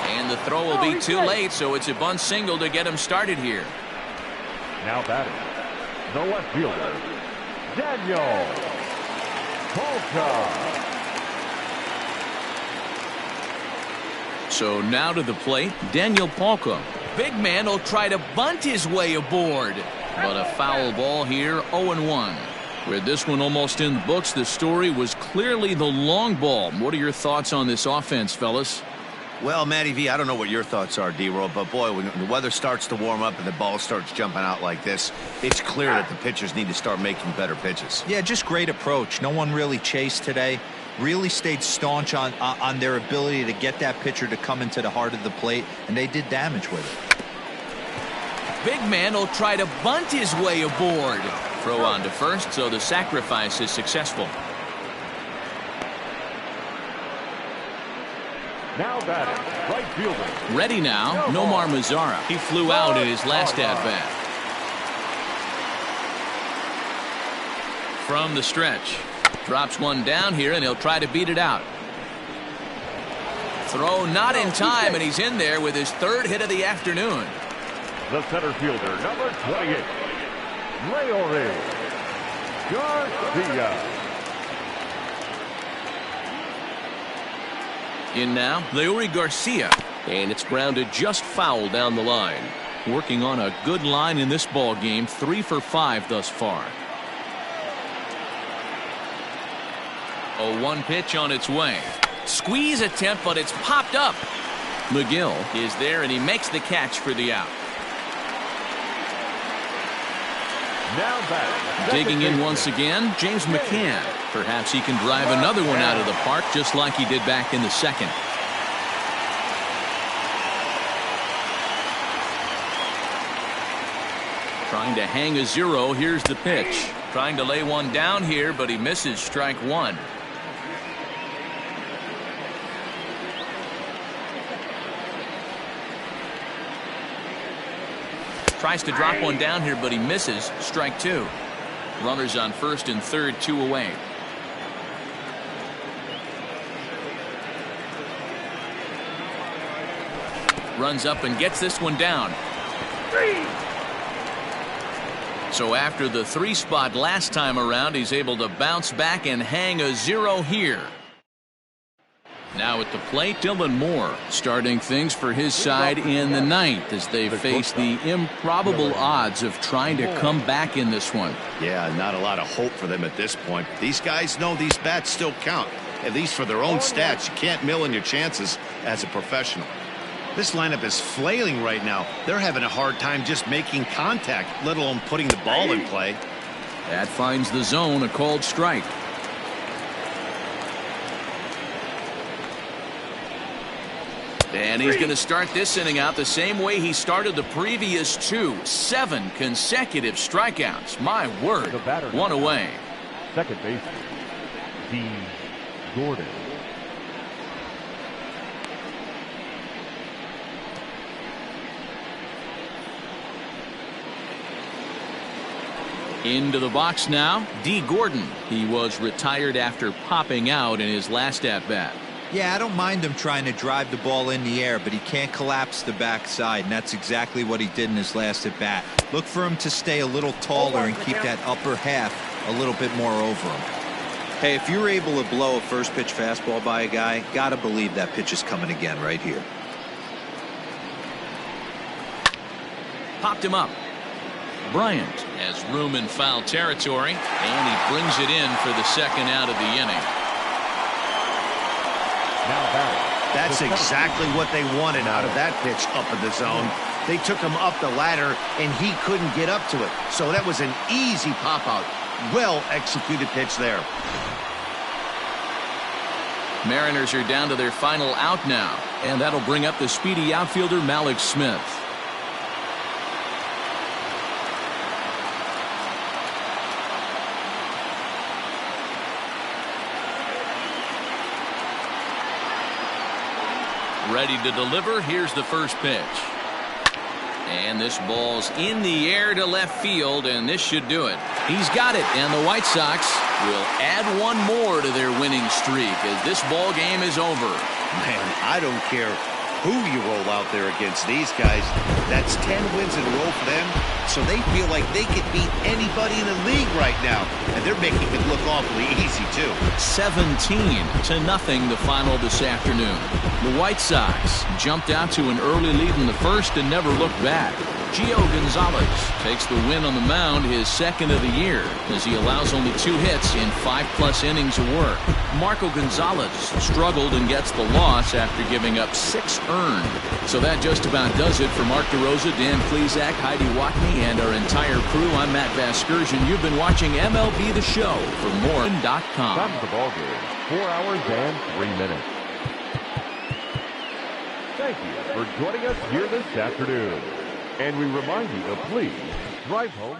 And the throw will be too late, so it's a bunt single to get him started here. Now batting, the left fielder, Daniel Polka. So now to the plate, Daniel Polka. Big man will try to bunt his way aboard. But a foul ball here, 0-1. With this one almost in the books, the story was clearly the long ball. What are your thoughts on this offense, fellas? Well, Matty V, I don't know what your thoughts are, D-Roll, but boy, when the weather starts to warm up and the ball starts jumping out like this, it's clear that the pitchers need to start making better pitches. Yeah, just great approach. No one really chased today. Really stayed staunch on their ability to get that pitcher to come into the heart of the plate, and they did damage with it. Big man will try to bunt his way aboard. Throw on to first, so the sacrifice is successful. Now batting, right fielder. Ready now, Nomar Mazara. He flew out in his last at-bat. From the stretch. Drops one down here, and he'll try to beat it out. Throw not in time, and he's in there with his third hit of the afternoon. The center fielder, number 28, Leori Garcia. In now, Leori Garcia. And it's grounded just foul down the line. Working on a good line in this ball game, 3 for 5 thus far. A 1 pitch on its way. Squeeze attempt, but it's popped up. McGill is there, and he makes the catch for the out. Now batting. Digging in once again, James McCann. Perhaps he can drive another one out of the park just like he did back in the second. Trying to hang a 0. Here's the pitch. Trying to lay one down here, but he misses strike 1. Tries to drop one down here, but he misses. Strike 2. Runners on first and third, 2 away. Runs up and gets this one down. 3. So after the 3 spot last time around, he's able to bounce back and hang a 0 here. Now at the plate, Dylan Moore starting things for his side in the 9th as they face the improbable odds of trying to come back in this one. Yeah, not a lot of hope for them at this point. These guys know these bats still count, at least for their own stats. You can't mill in your chances as a professional. This lineup is flailing right now. They're having a hard time just making contact, let alone putting the ball in play. That finds the zone, a called strike. And he's going to start this inning out the same way he started the previous 2. 7 consecutive strikeouts. My word. 1 away. Second baseman, D. Gordon. Into the box now, D. Gordon. He was retired after popping out in his last at-bat. Yeah, I don't mind him trying to drive the ball in the air, but he can't collapse the backside, and that's exactly what he did in his last at-bat. Look for him to stay a little taller and keep that upper half a little bit more over him. Hey, if you're able to blow a first-pitch fastball by a guy, gotta believe that pitch is coming again right here. Popped him up. Bryant has room in foul territory, and he brings it in for the second out of the inning. That's exactly what they wanted out of that pitch up in the zone. They took him up the ladder, and he couldn't get up to it. So that was an easy pop-out. Well-executed pitch there. Mariners are down to their final out now, and that'll bring up the speedy outfielder Malik Smith. Ready to deliver. Here's the first pitch. And this ball's in the air to left field, and this should do it. He's got it, and the White Sox will add one more to their winning streak as this ball game is over. Man, I don't care who you roll out there against these guys. That's 10 wins in a row for them, so they feel like they could beat anybody in the league right now, and they're making it look awfully easy, too. 17-0 the final this afternoon. The White Sox jumped out to an early lead in the first and never looked back. Gio Gonzalez takes the win on the mound, his second of the year, as he allows only 2 hits in 5+ innings of work. Marco Gonzalez struggled and gets the loss after giving up 6 earned. So that just about does it for Mark DeRosa, Dan Plesac, Heidi Watney, and our entire crew. I'm Matt Vasgersian. You've been watching MLB The Show. For more, .com. Time of the ball game, 4 hours and 3 minutes. Thank you for joining us here this afternoon. And we remind you to please drive home.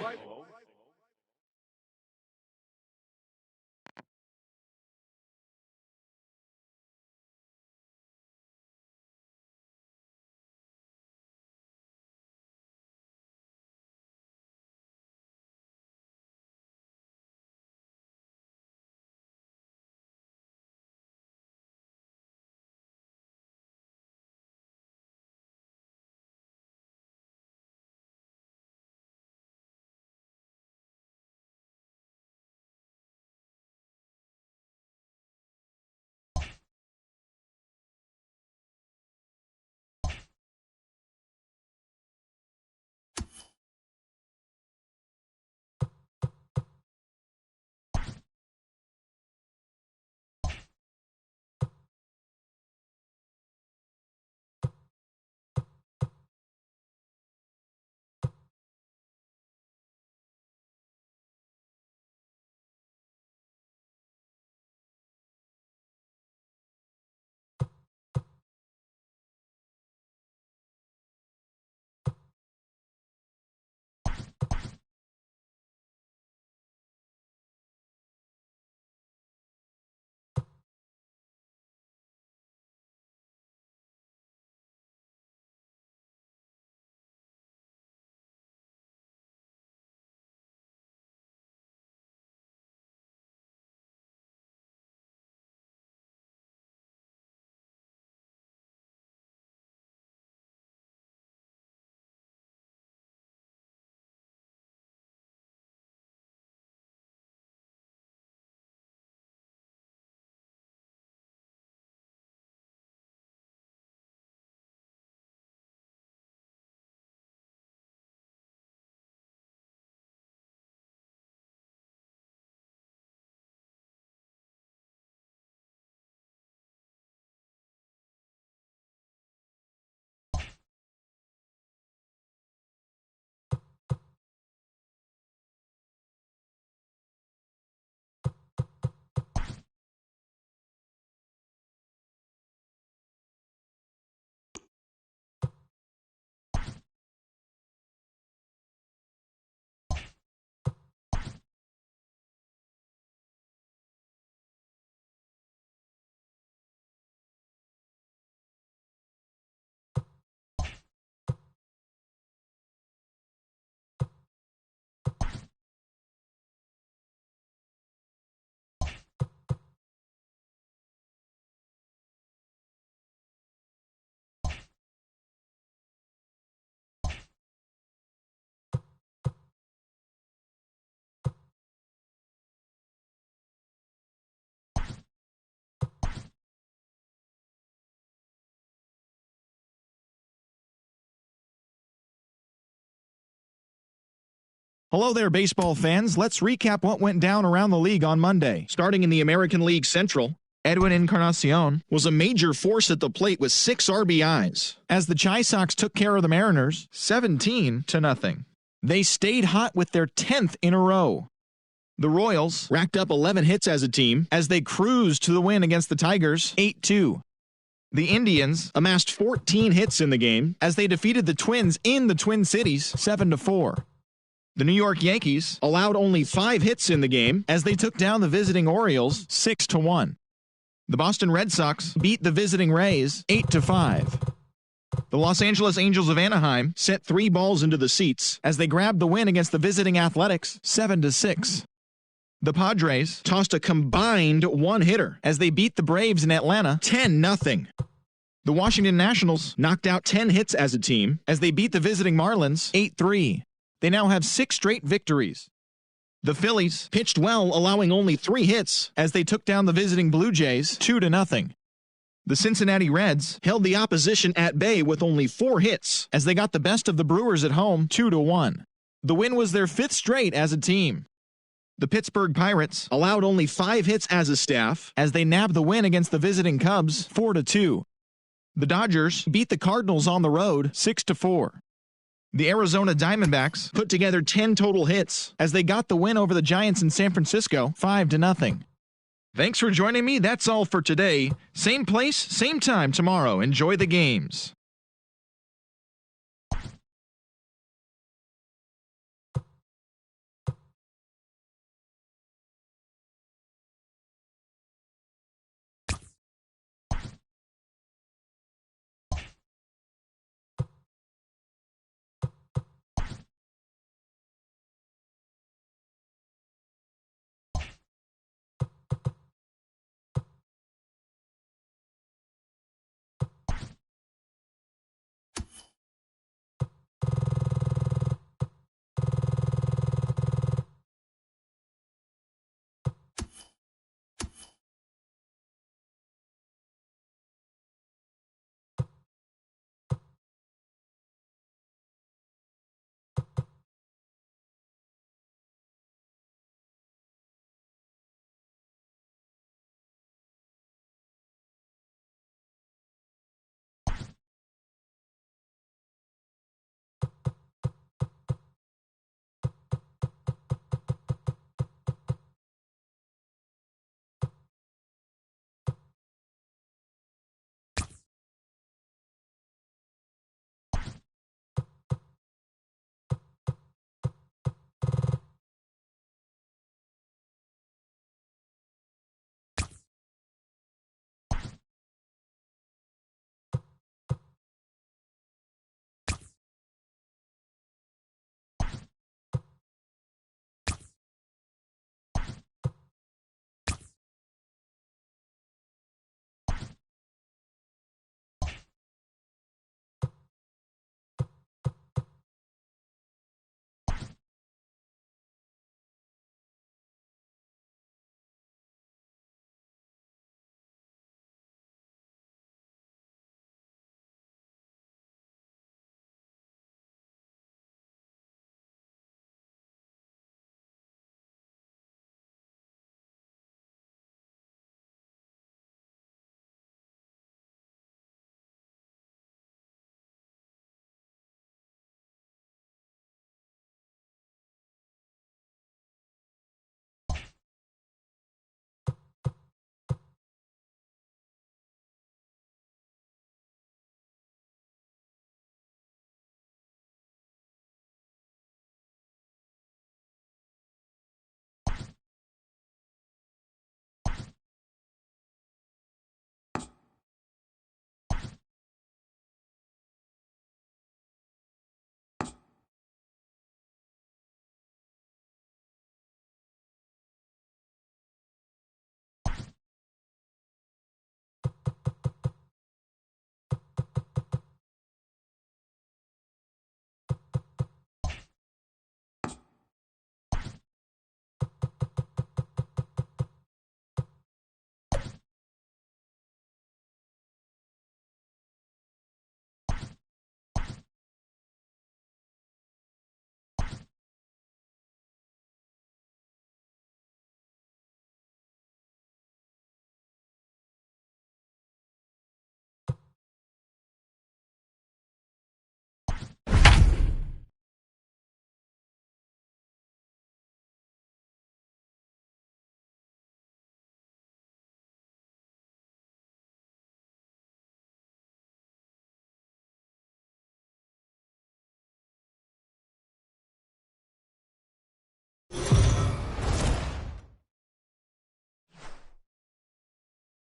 Hello there, baseball fans. Let's recap what went down around the league on Monday. Starting in the American League Central, Edwin Encarnacion was a major force at the plate with 6 RBIs, as the Chi Sox took care of the Mariners 17-0. They stayed hot with their 10th in a row. The Royals racked up 11 hits as a team as they cruised to the win against the Tigers 8-2. The Indians amassed 14 hits in the game as they defeated the Twins in the Twin Cities 7-4. The New York Yankees allowed only 5 hits in the game as they took down the visiting Orioles 6-1. The Boston Red Sox beat the visiting Rays 8-5. The Los Angeles Angels of Anaheim sent 3 balls into the seats as they grabbed the win against the visiting Athletics 7-6. The Padres tossed a combined 1-hitter as they beat the Braves in Atlanta 10-0. The Washington Nationals knocked out 10 hits as a team as they beat the visiting Marlins 8-3. They now have 6 straight victories. The Phillies pitched well, allowing only 3 hits as they took down the visiting Blue Jays 2-0. The Cincinnati Reds held the opposition at bay with only 4 hits as they got the best of the Brewers at home 2-1. The win was their 5th straight as a team. The Pittsburgh Pirates allowed only 5 hits as a staff as they nabbed the win against the visiting Cubs 4-2. The Dodgers beat the Cardinals on the road 6-4. The Arizona Diamondbacks put together 10 total hits as they got the win over the Giants in San Francisco 5-0. Thanks for joining me. That's all for today. Same place, same time tomorrow. Enjoy the games.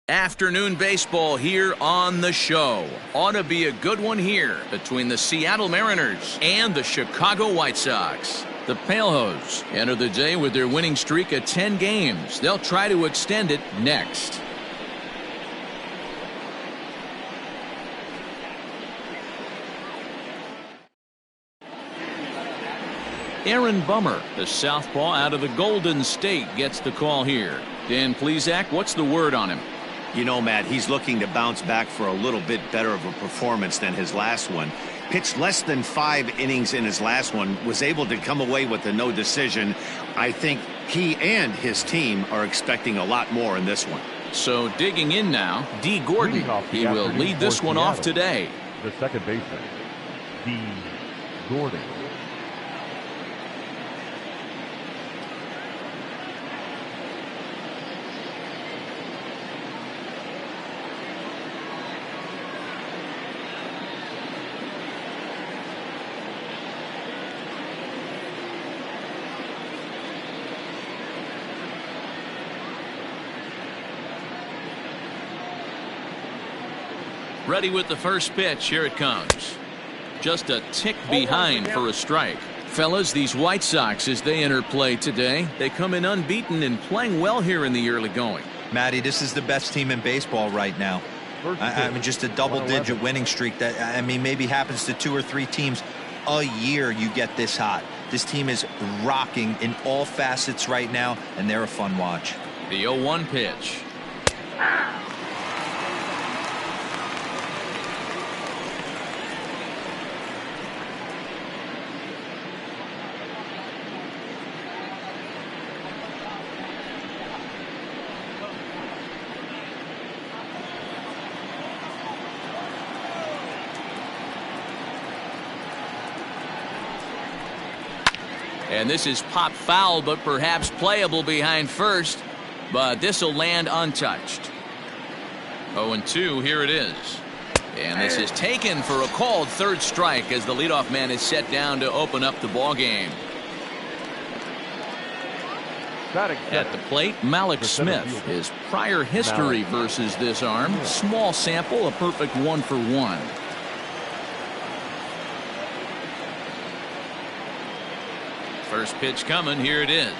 Afternoon baseball here on the show. Ought to be a good one here between the Seattle Mariners and the Chicago White Sox. The Palehose enter the day with their winning streak of 10 games. They'll try to extend it next. Aaron Bummer, the southpaw out of the Golden State, gets the call here. Dan Plesac, what's the word on him? You know, Matt, he's looking to bounce back for a little bit better of a performance than his last one. Pitched less than 5 innings in his last one, was able to come away with a no decision. I think he and his team are expecting a lot more in this one. So digging in now, D. Gordon. He will lead this one off today. The second baseman, D. Gordon. Ready with the first pitch. Here it comes. Just a tick behind for a strike. Fellas, these White Sox, as they enter play today, they come in unbeaten and playing well here in the early going. Matty, this is the best team in baseball right now. I mean, just a double-digit winning streak that, I mean, maybe happens to 2 or 3 teams a year. You get this hot. This team is rocking in all facets right now, and they're a fun watch. The 0-1 pitch. And this is popped foul, but perhaps playable behind first. But this will land untouched. 0-2, here it is. And this is taken for a called third strike as the leadoff man is set down to open up the ball game. At the plate, Malik Smith. His prior history versus this arm, small sample, a perfect 1 for 1. First pitch coming. Here it is.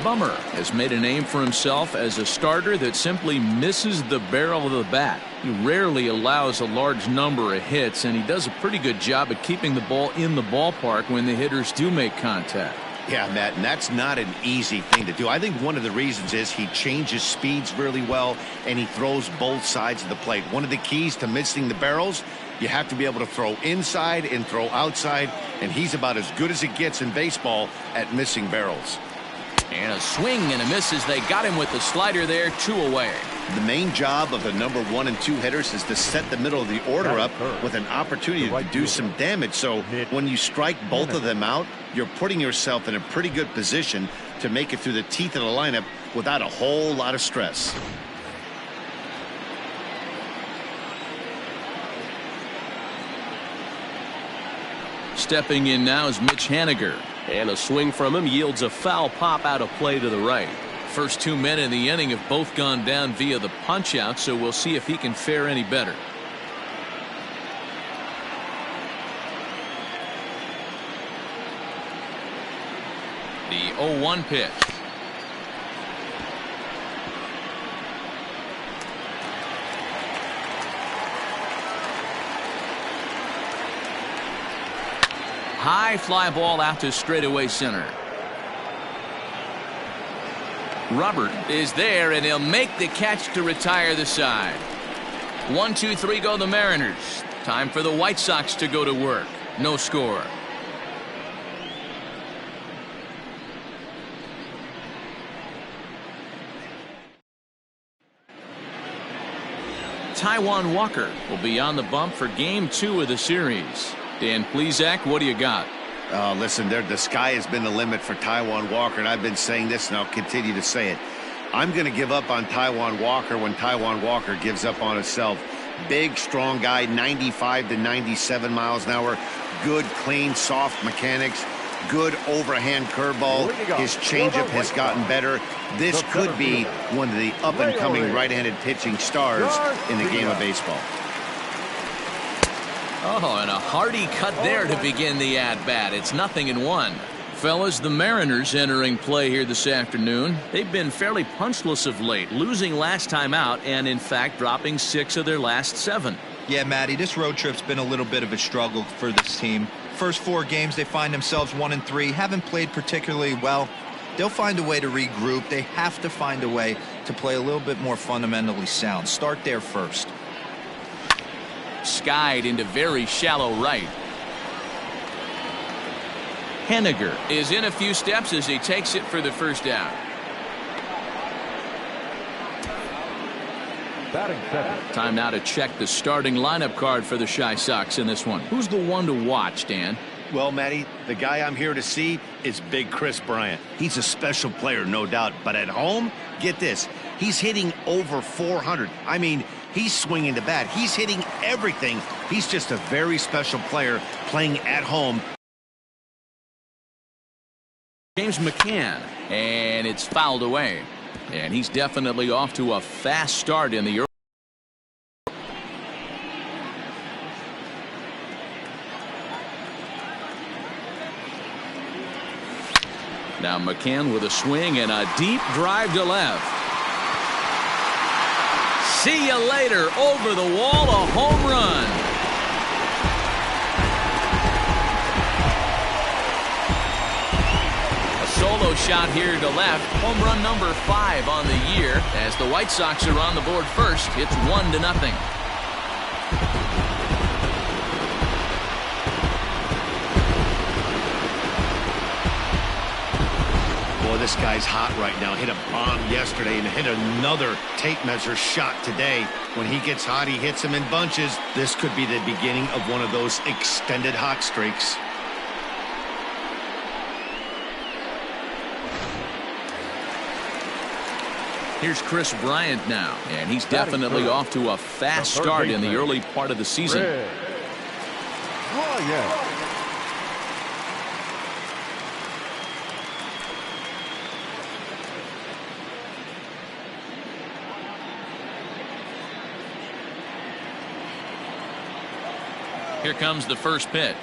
Bummer has made a name for himself as a starter that simply misses the barrel of the bat. He rarely allows a large number of hits, and he does a pretty good job at keeping the ball in the ballpark when the hitters do make contact. Yeah, Matt, and that's not an easy thing to do. I think one of the reasons is he changes speeds really well, and he throws both sides of the plate. One of the keys to missing the barrels, you have to be able to throw inside and throw outside, and he's about as good as it gets in baseball at missing barrels. And a swing and a miss as they got him with the slider there, 2 away. The main job of the number 1 and 2 hitters is to set the middle of the order up with an opportunity to do some damage. So when you strike both of them out, you're putting yourself in a pretty good position to make it through the teeth of the lineup without a whole lot of stress. Stepping in now is Mitch Haniger. And a swing from him yields a foul pop out of play to the right. First 2 men in the inning have both gone down via the punch out, so we'll see if he can fare any better. The 0-1 pitch. High fly ball out to straightaway center. Robert is there, and he'll make the catch to retire the side. 1, 2, 3 go the Mariners. Time for the White Sox to go to work. No score. Taijuan Walker will be on the bump for Game 2 of the series. Dan Plesac, what do you got? Listen, the sky has been the limit for Taijuan Walker, and I've been saying this, and I'll continue to say it. I'm going to give up on Taijuan Walker when Taijuan Walker gives up on himself. Big, strong guy, 95 to 97 miles an hour. Good, clean, soft mechanics. good overhand curveball. His changeup has gotten better. This could be one of the up-and-coming right-handed pitching stars in the game of baseball. Oh, and a hearty cut there to begin the at-bat. It's 0-1. Fellas, the Mariners entering play here this afternoon. They've been fairly punchless of late, losing last time out and, in fact, dropping 6 of their last 7. Yeah, Matty, this road trip's been a little bit of a struggle for this team. First 4 games, they find themselves 1-3, haven't played particularly well. They'll find a way to regroup. They have to find a way to play a little bit more fundamentally sound. Start there first. Skied into very shallow right. Henniger is in a few steps as he takes it for the first out. Batting 7th. Time now to check the starting lineup card for the Chi Sox in this one. Who's the one to watch, Dan? Well, Matty, the guy I'm here to see is Big Chris Bryant. He's a special player, no doubt. But at home, get this, he's hitting over 400. I mean, he's swinging the bat. He's hitting everything. He's just a very special player playing at home. James McCann, and it's fouled away. And he's definitely off to a fast start in the early. Now McCann with a swing and a deep drive to left. See you later. Over the wall, a home run. Solo shot here to left. Home run number 5 on the year. As the White Sox are on the board first, it's 1-0. Boy, this guy's hot right now. Hit a bomb yesterday and hit another tape measure shot today. When he gets hot, he hits them in bunches. This could be the beginning of one of those extended hot streaks. Here's Chris Bryant now, and he's definitely off to a fast start in the early part of the season. Here comes the first pitch.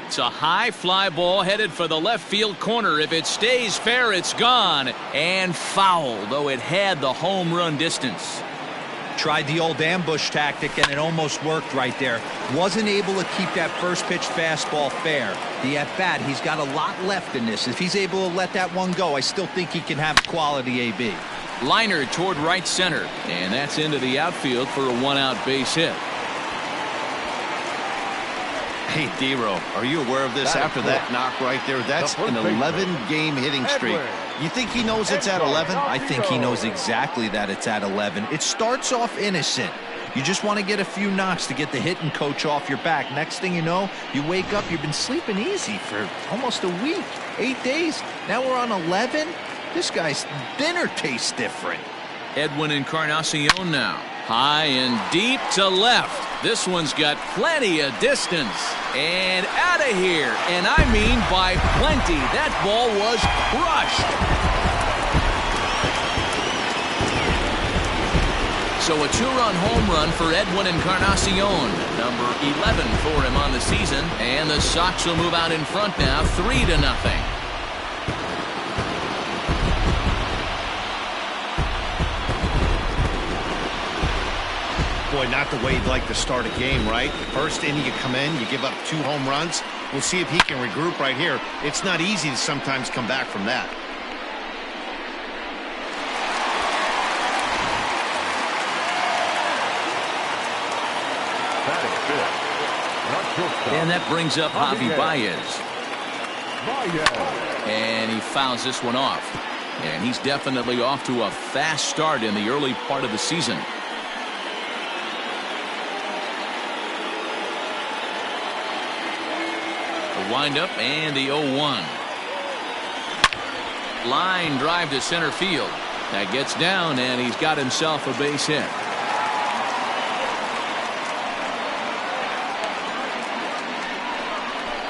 It's a high fly ball headed for the left field corner. If it stays fair, it's gone and foul, though it had the home run distance. Tried the old ambush tactic, and it almost worked right there. Wasn't able to keep that first pitch fastball fair. The at-bat, he's got a lot left in this. If he's able to let that one go, I still think he can have quality AB. Liner toward right center, and that's into the outfield for a 1-out base hit. Hey, D-Row, are you aware of this after that knock right there? That's an 11-game hitting streak. You think he knows it's at 11? I think he knows exactly that it's at 11. It starts off innocent. You just want to get a few knocks to get the hitting coach off your back. Next thing you know, you wake up, you've been sleeping easy for almost a week, 8 days. Now we're on 11. This guy's dinner tastes different. Edwin Encarnacion now. High and deep to left. This one's got plenty of distance. And out of here. And I mean by plenty. That ball was crushed. So a 2-run home run for Edwin Encarnacion. Number 11 for him on the season. And the Sox will move out in front now, 3-0. Boy, not the way you'd like to start a game, right? First inning, you come in, you give up 2 home runs. We'll see if he can regroup right here. It's not easy to sometimes come back from that. And that brings up Javi Baez. And he fouls this one off. And he's definitely off to a fast start in the early part of the season. The windup and the 0-1. Line drive to center field. That gets down, and he's got himself a base hit.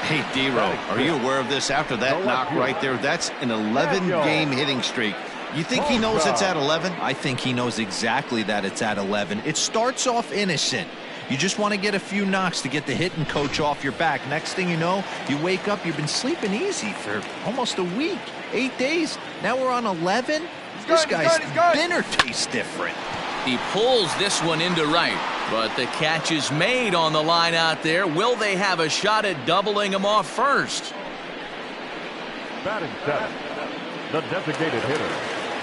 Hey, D-Row, are you aware of this? After that knock right there, that's an 11-game hitting streak. You think he knows it's at 11? I think he knows exactly that it's at 11. It starts off innocent. You just want to get a few knocks to get the hitting coach off your back. Next thing you know, you wake up, you've been sleeping easy for almost a week, 8 days. Now we're on 11. This guy's dinner tastes different. He pulls this one into right, but the catch is made on the line out there. Will they have a shot at doubling him off first? Batting seven, the designated hitter.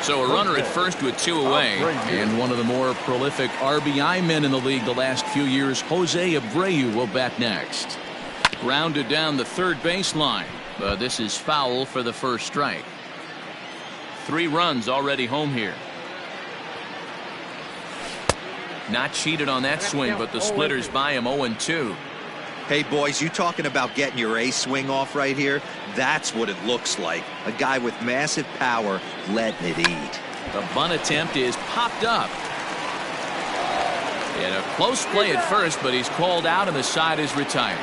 So a runner at first with 2 away, and one of the more prolific RBI men in the league the last few years, Jose Abreu, will bat next. Grounded down the third baseline, but this is foul for the first strike. 3 runs already home here. Not cheated on that swing, but the splitters by him 0-2. Hey, boys, you talking about getting your A swing off right here? That's what it looks like. A guy with massive power letting it eat. The bunt attempt is popped up. And a close play at first, but he's called out and the side is retired.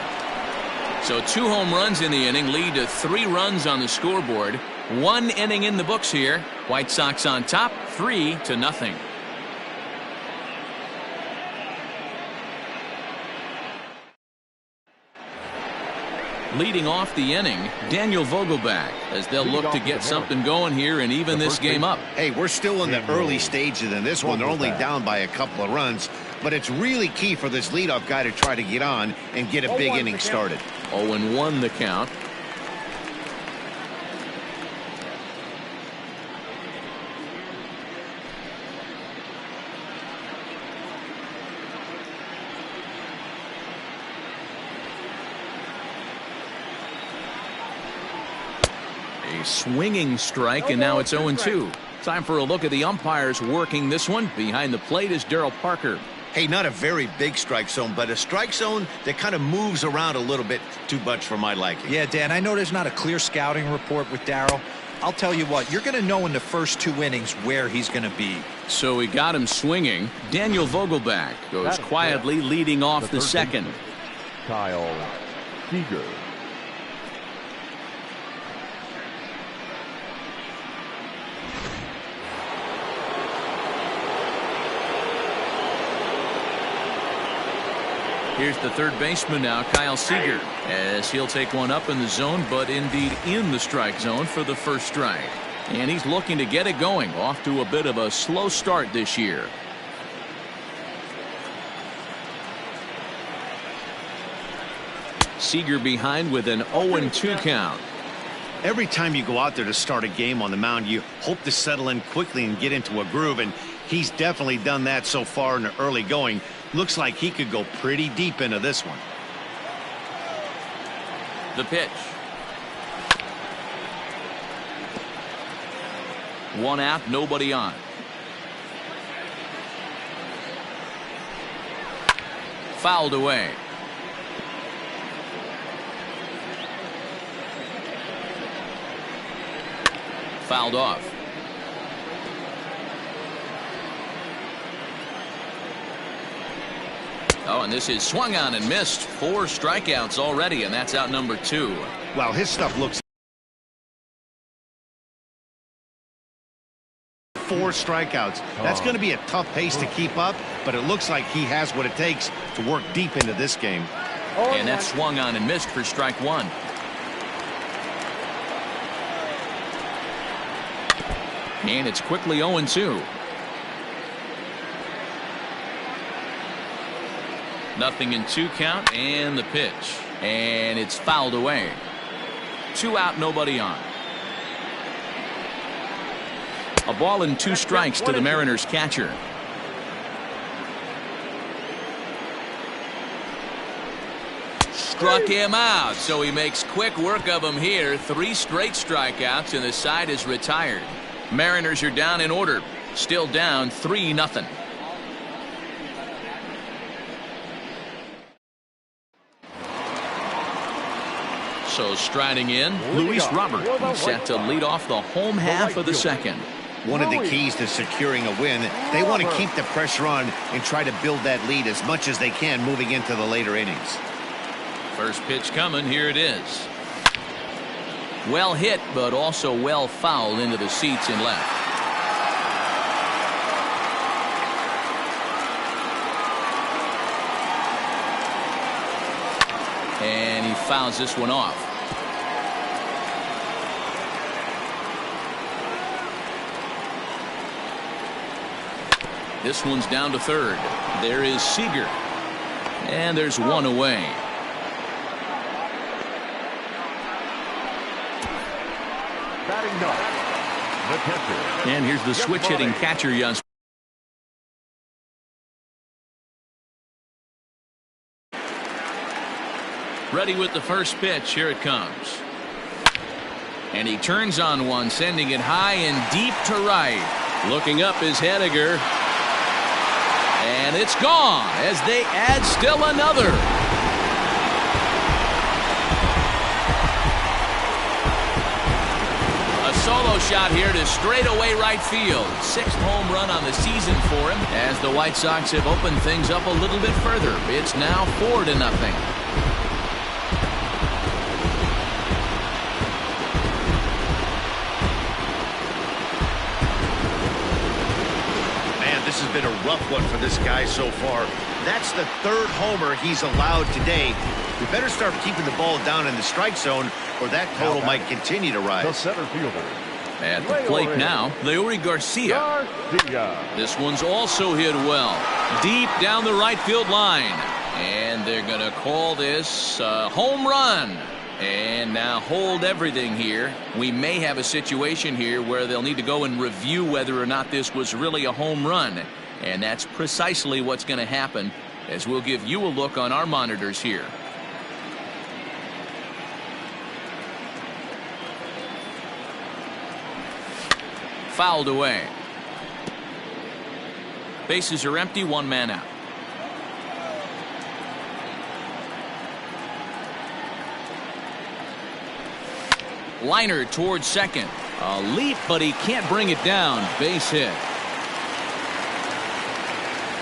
So 2 home runs in the inning lead to 3 runs on the scoreboard. 1 inning in the books here. White Sox on top, 3-0. Leading off the inning, Daniel Vogelbach, as they'll look to get something going here and even this game up. Hey, we're still in the early stages in this one. They're only down by a couple of runs, but it's really key for this leadoff guy to try to get on and get a big inning started. 0-1 the count. A swinging strike, and now it's 0-2. Time for a look at the umpires working this one. Behind the plate is Darryl Parker. Hey, not a very big strike zone, but a strike zone that kind of moves around a little bit too much for my liking. Yeah, Dan, I know there's not a clear scouting report with Darryl. I'll tell you what, you're going to know in the first 2 innings where he's going to be. So we got him swinging. Daniel Vogelbach goes quietly leading off the second. Kyle Seager. Here's the third baseman now, Kyle Seager, as he'll take one up in the zone, but indeed in the strike zone for the first strike. And he's looking to get it going, off to a bit of a slow start this year. Seager behind with an 0-2 count. Every time you go out there to start a game on the mound, you hope to settle in quickly and get into a groove, and he's definitely done that so far in the early going. Looks like he could go pretty deep into this one. The pitch. 1 out, nobody on. Fouled away. Fouled off. Oh, and this is swung on and missed. 4 strikeouts already, and that's out number 2. Wow, his stuff looks... 4 strikeouts. That's going to be a tough pace to keep up, but it looks like he has what it takes to work deep into this game. And that's swung on and missed for strike 1. And it's quickly 0-2. Nothing in 2 count, and the pitch. And it's fouled away. 2 out, nobody on. A ball and 2 strikes to the Mariners catcher. Struck him out, so he makes quick work of him here. 3 straight strikeouts, and the side is retired. Mariners are down in order. Still down 3-0. So striding in, Luis Robert, who's set to lead off the home half of the second. One of the keys to securing a win, they want to keep the pressure on and try to build that lead as much as they can moving into the later innings. First pitch coming. Here it is. Well hit, but also well fouled into the seats in left. And he fouls this one off. This one's down to third. There is Seager. And there's one away. Batting ninth, the catcher. And here's the switch hitting catcher, Young. Ready with the first pitch. Here it comes. And he turns on one, sending it high and deep to right. Looking up is Henniger. And it's gone as they add still another. A solo shot here to straightaway right field. 6th home run on the season for him as the White Sox have opened things up a little bit further. It's now 4-0. This has been a rough one for this guy so far. That's the 3rd homer he's allowed today. We better start keeping the ball down in the strike zone, or that total might continue to rise. The center fielder. At the plate now, Leury Garcia. This one's also hit well. Deep down the right field line. And they're going to call this a home run. And now hold everything here. We may have a situation here where they'll need to go and review whether or not this was really a home run. And that's precisely what's going to happen, as we'll give you a look on our monitors here. Fouled away. Bases are empty, 1 man out. Liner towards second. A leap, but he can't bring it down. Base hit.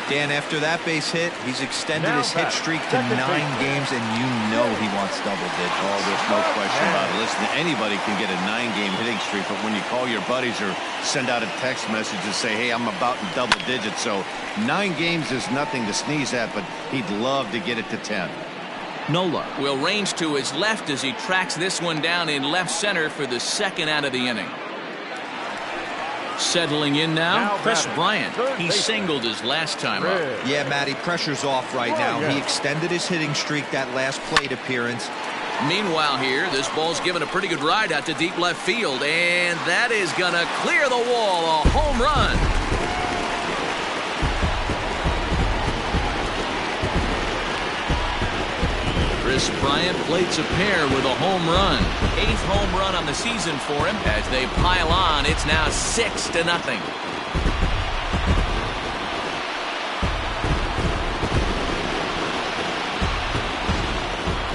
Dan, after that base hit, he's extended his hit streak to 9 games, and you know he wants double digits. Oh, there's no question about it. Listen, anybody can get a 9-game hitting streak, but when you call your buddies or send out a text message and say, hey, I'm about in double digits, so 9 games is nothing to sneeze at, but he'd love to get it to 10. Nola will range to his left as he tracks this one down in left center for the 2nd out of the inning. Settling in now, Chris Bryant. He singled his last time up. Yeah, Matty, pressure's off right now. He extended his hitting streak that last plate appearance. Meanwhile here, this ball's given a pretty good ride out to deep left field, and that is going to clear the wall. A home run. Chris Bryant plates a pair with a home run. 8th home run on the season for him. As they pile on, it's now 6-0.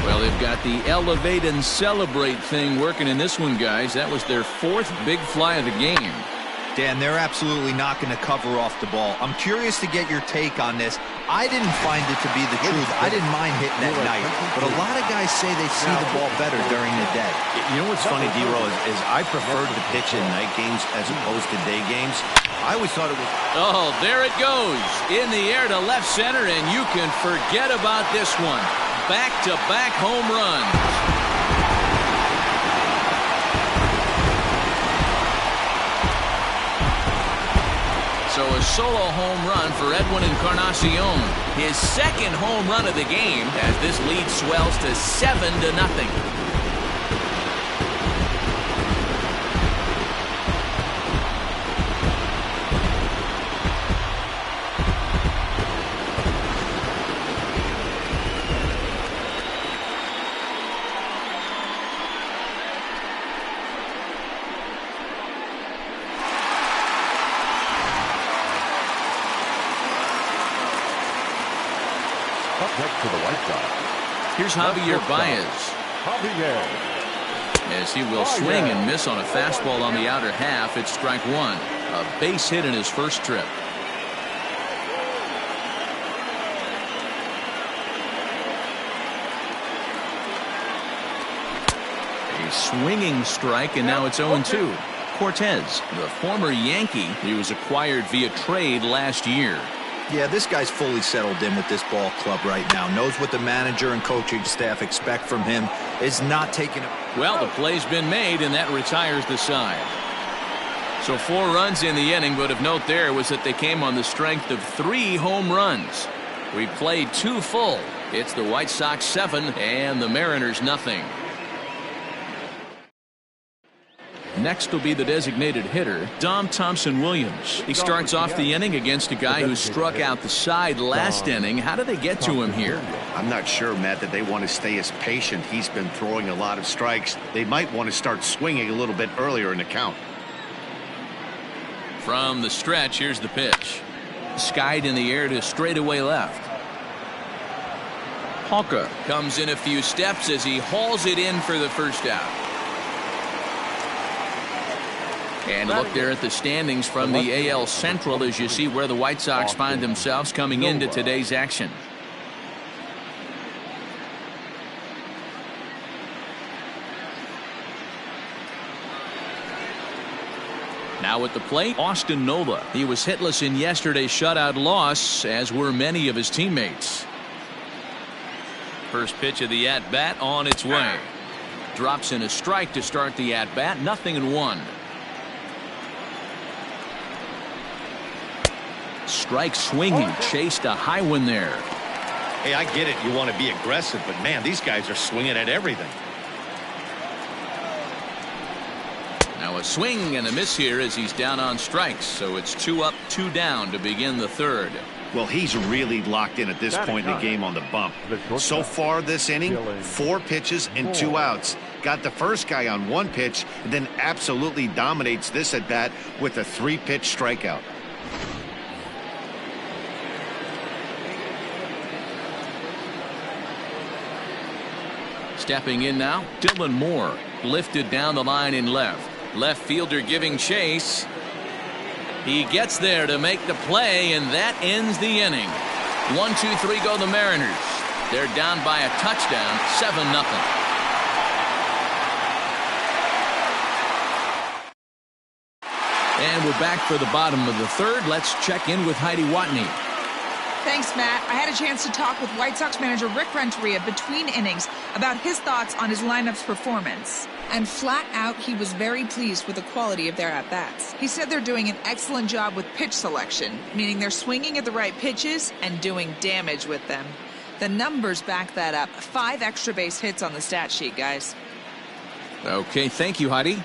Well, they've got the elevate and celebrate thing working in this one, guys. That was their 4th big fly of the game. Dan, they're absolutely not going to cover off the ball. I'm curious to get your take on this. I didn't find it to be the truth. I didn't mind hitting at night, but a lot of guys say they see the ball better during the day. You know what's funny, D-Row, is I preferred to pitch in night games as opposed to day games. I always thought it was... Oh, there it goes. In the air to left center, and you can forget about this one. Back-to-back home runs. So a solo home run for Edwin Encarnacion. His 2nd home run of the game as this lead swells to 7-0. Up next to the White Sox. Here's Javier Baez. Javier. As he will swing and miss on a fastball on the outer half. It's strike 1. A base hit in his first trip. a swinging strike, and now it's 0-2. Cortez, the former Yankee, he was acquired via trade last year. Yeah, this guy's fully settled in with this ball club right now. Knows what the manager and coaching staff expect from him. Is not taking it. Well, the play's been made, and that retires the side. So 4 runs in the inning, but of note there was that they came on the strength of 3 home runs. We played 2 full. It's the White Sox 7 and the Mariners nothing. Next will be the designated hitter, Dom Thompson-Williams. He starts off the inning against a guy who struck out the side last inning. How did they get to him here? I'm not sure, Matt, that they want to stay as patient. He's been throwing a lot of strikes. They might want to start swinging a little bit earlier in the count. From the stretch, here's the pitch. Skied in the air to straightaway left. Hawker comes in a few steps as he hauls it in for the first out. And look there at the standings from the AL Central as you see where the White Sox find themselves coming into today's action. Now at the plate, Austin Nola. He was hitless in yesterday's shutout loss, as were many of his teammates. First pitch of the at-bat on its way. Drops in a strike to start the at-bat, 0-1. Strike swinging, chased a high one there. Hey, I get it. You want to be aggressive, but man, these guys are swinging at everything. Now a swing and a miss here as he's down on strikes. So it's 2 up, 2 down to begin the third. Well, he's really locked in at this point in the game on the bump. So far this inning, 4 pitches and 2 outs. Got the first guy on 1 pitch, and then absolutely dominates this at bat with a 3-pitch strikeout. Stepping in now, Dylan Moore. Lifted down the line in left. Left fielder giving chase. He gets there to make the play, and that ends the inning. 1-2-3 go the Mariners. They're down by a touchdown, 7-0. And we're back for the bottom of the third. Let's check in with Heidi Watney. Thanks, Matt. I had a chance to talk with White Sox manager Rick Renteria between innings about his thoughts on his lineup's performance. And flat out, he was very pleased with the quality of their at-bats. He said they're doing an excellent job with pitch selection, meaning they're swinging at the right pitches and doing damage with them. The numbers back that up. 5 extra base hits on the stat sheet, guys. Okay, thank you, Heidi.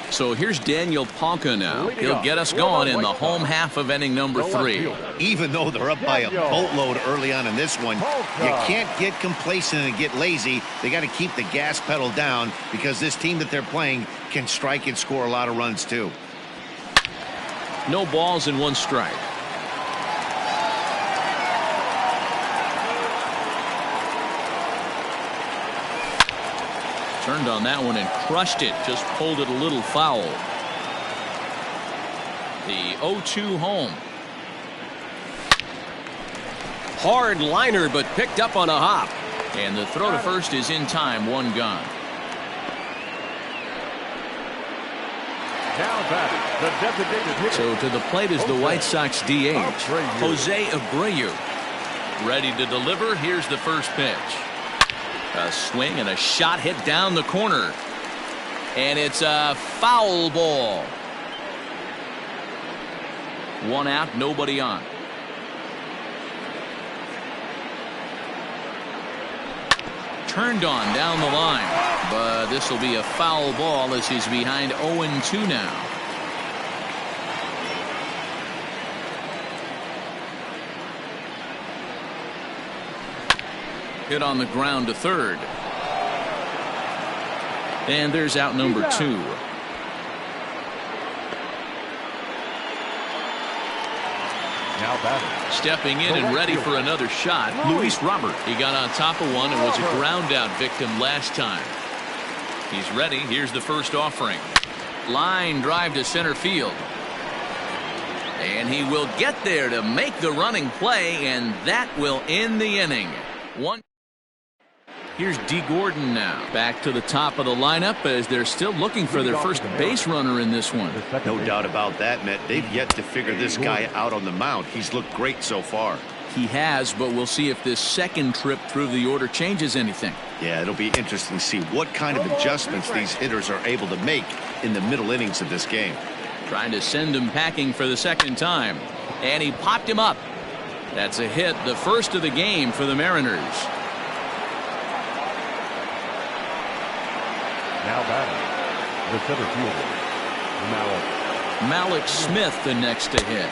So here's Daniel Palka now. He'll get us going in the home half of inning number 3. Even though they're up by a boatload early on in this one, you can't get complacent and get lazy. They got to keep the gas pedal down because this team that they're playing can strike and score a lot of runs too. No balls and 1 strike. Turned on that one and crushed it. Just pulled it a little foul. The 0-2 home. Hard liner, but picked up on a hop. And the throw to first is in time. 1 gone. So to the plate is the White Sox DH, Jose Abreu. Ready to deliver. Here's the first pitch. A swing and a shot hit down the corner. And it's a foul ball. 1 out, nobody on. Turned on down the line. But this will be a foul ball as he's behind 0-2 now. Hit on the ground to third. And there's out number 2. Stepping in and ready for another shot, Luis Robert. He got on top of one and was a ground out victim last time. He's ready. Here's the first offering. Line drive to center field. And he will get there to make the running play, and that will end the inning. Here's D. Gordon now. Back to the top of the lineup as they're still looking for their first base runner in this one. No doubt about that, Matt. They've yet to figure this guy out on the mound. He's looked great so far. He has, but we'll see if this second trip through the order changes anything. Yeah, it'll be interesting to see what kind of adjustments these hitters are able to make in the middle innings of this game. Trying to send him packing for the second time. And he popped him up. That's a hit, the first of the game for the Mariners. Now batting, the center fielder, Malik Smith the next to hit,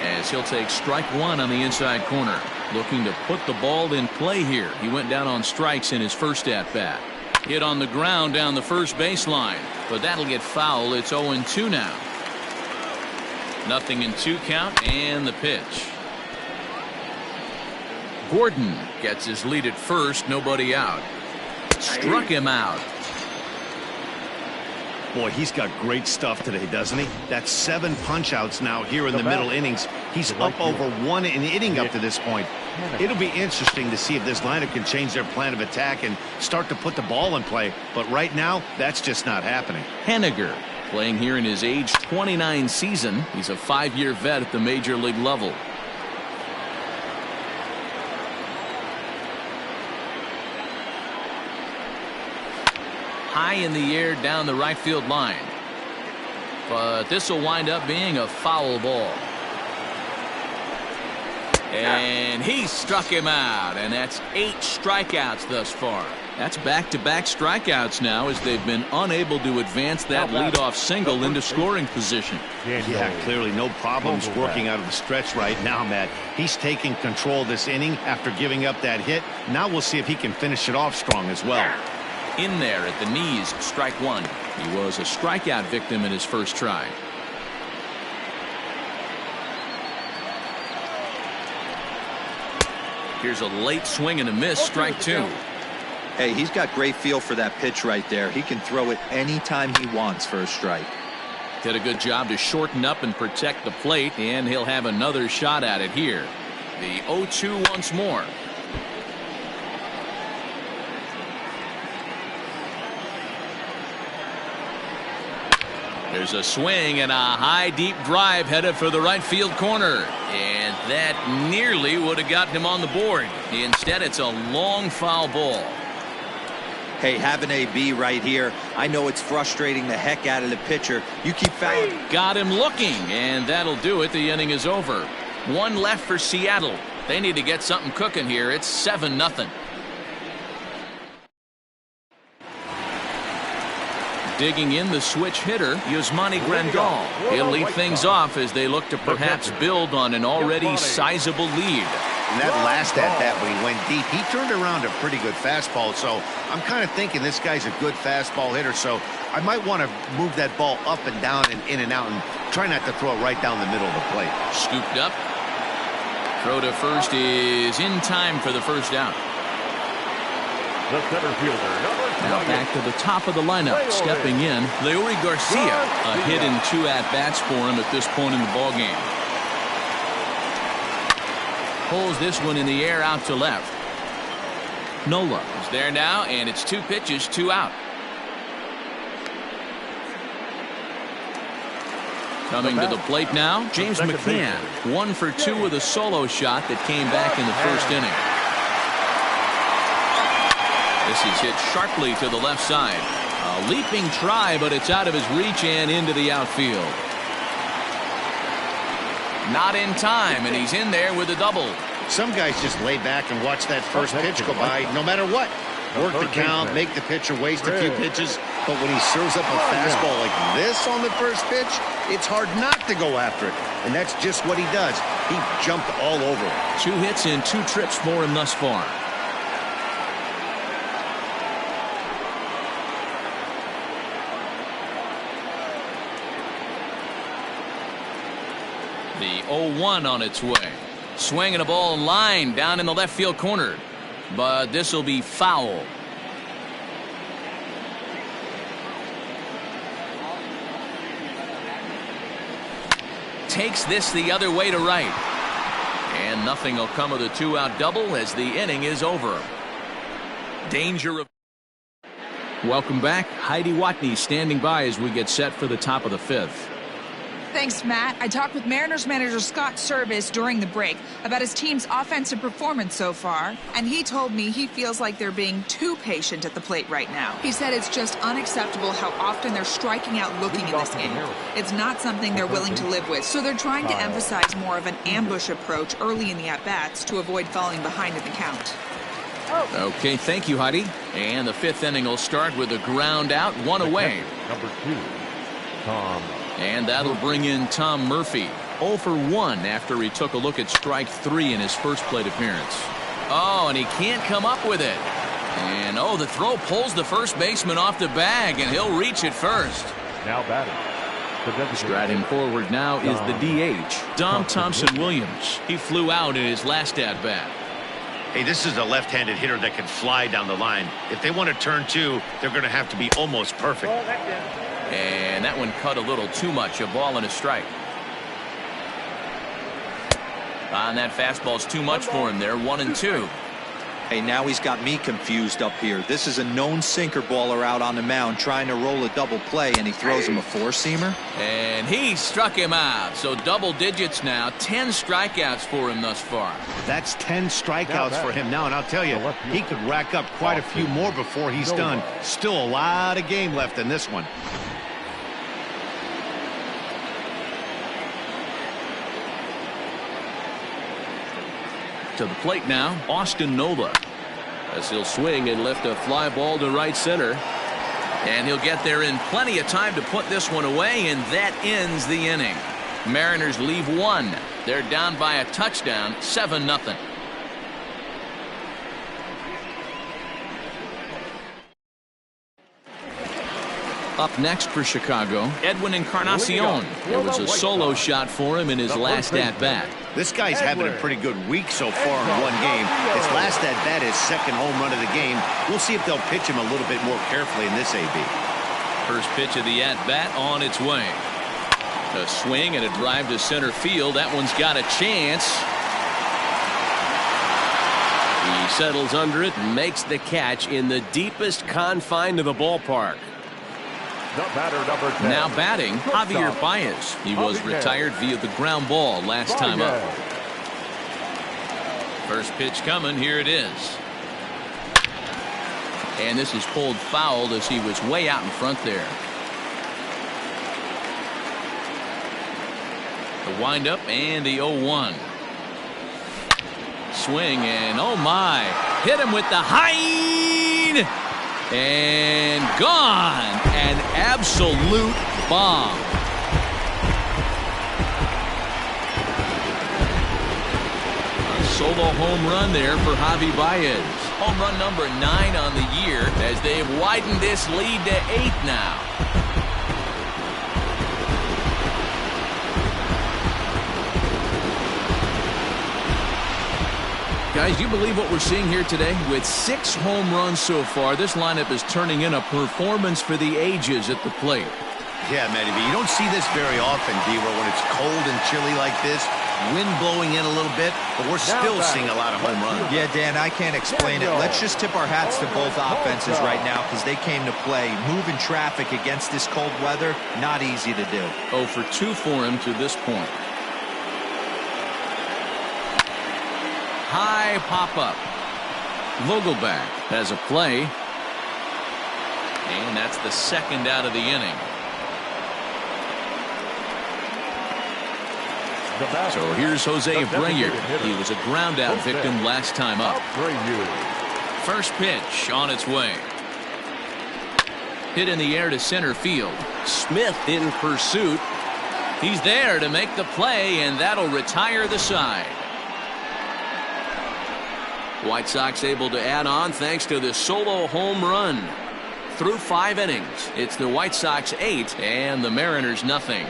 as he'll take strike one on the inside corner. Looking to put the ball in play here. He went down on strikes in his first at-bat. Hit on the ground down the first baseline, but that'll get foul. It's 0-2 now. 0-2 count, and the pitch. Gordon gets his lead at first, nobody out. Struck him out. Boy, he's got great stuff today, doesn't he? That's 7 punch-outs now here in the middle innings. He's up over 1 an inning up to this point. It'll be interesting to see if this lineup can change their plan of attack and start to put the ball in play. But right now, that's just not happening. Henniger playing here in his age 29 season. He's a 5-year vet at the major league level. High in the air down the right field line. But this will wind up being a foul ball. And he struck him out, and that's 8 strikeouts thus far. That's back-to-back strikeouts now as they've been unable to advance that leadoff single into scoring position. Yeah, clearly no problems working out of the stretch right now, Matt. He's taking control of this inning after giving up that hit. Now we'll see if he can finish it off strong as well. In there at the knees, strike one. He was a strikeout victim in his first try. Here's a late swing and a miss, strike 2. Hey, he's got great feel for that pitch right there. He can throw it anytime he wants for a strike. Did a good job to shorten up and protect the plate, and he'll have another shot at it here. The 0-2 once more. There's a swing and a high deep drive headed for the right field corner, and that nearly would have gotten him on the board. Instead, it's a long foul ball. Hey, have an AB right here. I know it's frustrating the heck out of the pitcher. You keep fouling. Got him looking, and that'll do it. The inning is over. 1 left for Seattle. They need to get something cooking here. It's 7-0. Digging in the switch hitter, Yasmani Grandal. He'll lead things off as they look to perhaps build on an already sizable lead. And that last at-bat when he went deep, he turned around a pretty good fastball. So I'm kind of thinking this guy's a good fastball hitter. So I might want to move that ball up and down and in and out and try not to throw it right down the middle of the plate. Scooped up. Throw to first is in time for the first out. the center fielder, Now back to the top of the lineup, stepping in, Leury Garcia. A hit in 2 at-bats for him at this point in the ballgame. Pulls this one in the air out to left. Nola is there now, and it's 2 pitches, 2 out. Coming to the plate now, James McCann. 1 for 2 with a solo shot that came back in the first inning. This is hit sharply to the left side. A leaping try, but it's out of his reach and into the outfield. Not in time, and he's in there with a double. Some guys just lay back and watch that first pitch go by no matter what. Work the count, make the pitcher waste a few pitches, but when he serves up a fastball like this on the first pitch, it's hard not to go after it, and that's just what he does. He jumped all over it. 2 hits and 2 trips for him thus far. The 0-1 on its way. Swinging a ball line down in the left field corner. But this will be foul. Takes this the other way to right. And nothing will come of the 2-out double as the inning is over. Danger of... Welcome back. Heidi Watney standing by as we get set for the top of the fifth. Thanks, Matt. I talked with Mariners manager Scott Service during the break about his team's offensive performance so far, and he told me he feels like they're being too patient at the plate right now. He said it's just unacceptable how often they're striking out looking in this game. It's not something they're willing to live with, so they're trying to emphasize more of an ambush approach early in the at-bats to avoid falling behind in the count. Okay, thank you, Heidi. And the fifth inning will start with a ground out, one away. Number 2, Tom. And that'll bring in Tom Murphy. 0 for 1 after he took a look at strike 3 in his first plate appearance. Oh, and he can't come up with it. And, oh, the throw pulls the first baseman off the bag, and he'll reach it first. Now batting. Striding forward now is the DH, Dom Thompson-Williams. He flew out in his last at-bat. Hey, this is a left-handed hitter that can fly down the line. If they want to turn 2, they're going to have to be almost perfect. And that one cut a little too much. A ball and a strike. And that fastball's too much for him there. 1-2. Hey, now he's got me confused up here. This is a known sinker baller out on the mound trying to roll a double play, and he throws him a four-seamer. And he struck him out. So double digits now. 10 strikeouts for him thus far. That's 10 strikeouts for him now, and I'll tell you, he could rack up quite a few more before he's done. Still a lot of game left in this one. To the plate now, Austin Nola, as he'll swing and lift a fly ball to right center. And he'll get there in plenty of time to put this one away, and that ends the inning. Mariners leave 1. They're down by a touchdown, 7-0. Up next for Chicago, Edwin Encarnacion. There was a solo shot for him in his last at-bat. This guy's having a pretty good week so far in one game. His last at-bat is second home run of the game. We'll see if they'll pitch him a little bit more carefully in this AB. First pitch of the at-bat on its way. A swing and a drive to center field. That one's got a chance. He settles under it and makes the catch in the deepest confine of the ballpark. Now batting, Javier Baez. He was retired via the ground ball last time up. First pitch coming. Here it is. And this is pulled foul as he was way out in front there. The windup and the 0-1. Swing and oh my. Hit him with the high. And gone. An absolute bomb. A solo home run there for Javi Baez. Home run number 9 on the year as they've widened this lead to 8 now. Guys, you believe what we're seeing here today? With 6 home runs so far, this lineup is turning in a performance for the ages at the plate. Yeah, Matty B, you don't see this very often, D-Row, when it's cold and chilly like this. Wind blowing in a little bit, but we're still seeing a lot of home runs. Yeah, Dan, I can't explain it. Let's just tip our hats to both offenses right now because they came to play. Moving traffic against this cold weather, not easy to do. 0 for 2 for him to this point. High pop-up. Vogelback has a play. And that's the second out of the inning. So here's Jose Abreu. He was a ground-out victim last time up. First pitch on its way. Hit in the air to center field. Smith in pursuit. He's there to make the play, and that'll retire the side. White Sox able to add on thanks to the solo home run. Through 5 innings, it's the White Sox 8 and the Mariners nothing.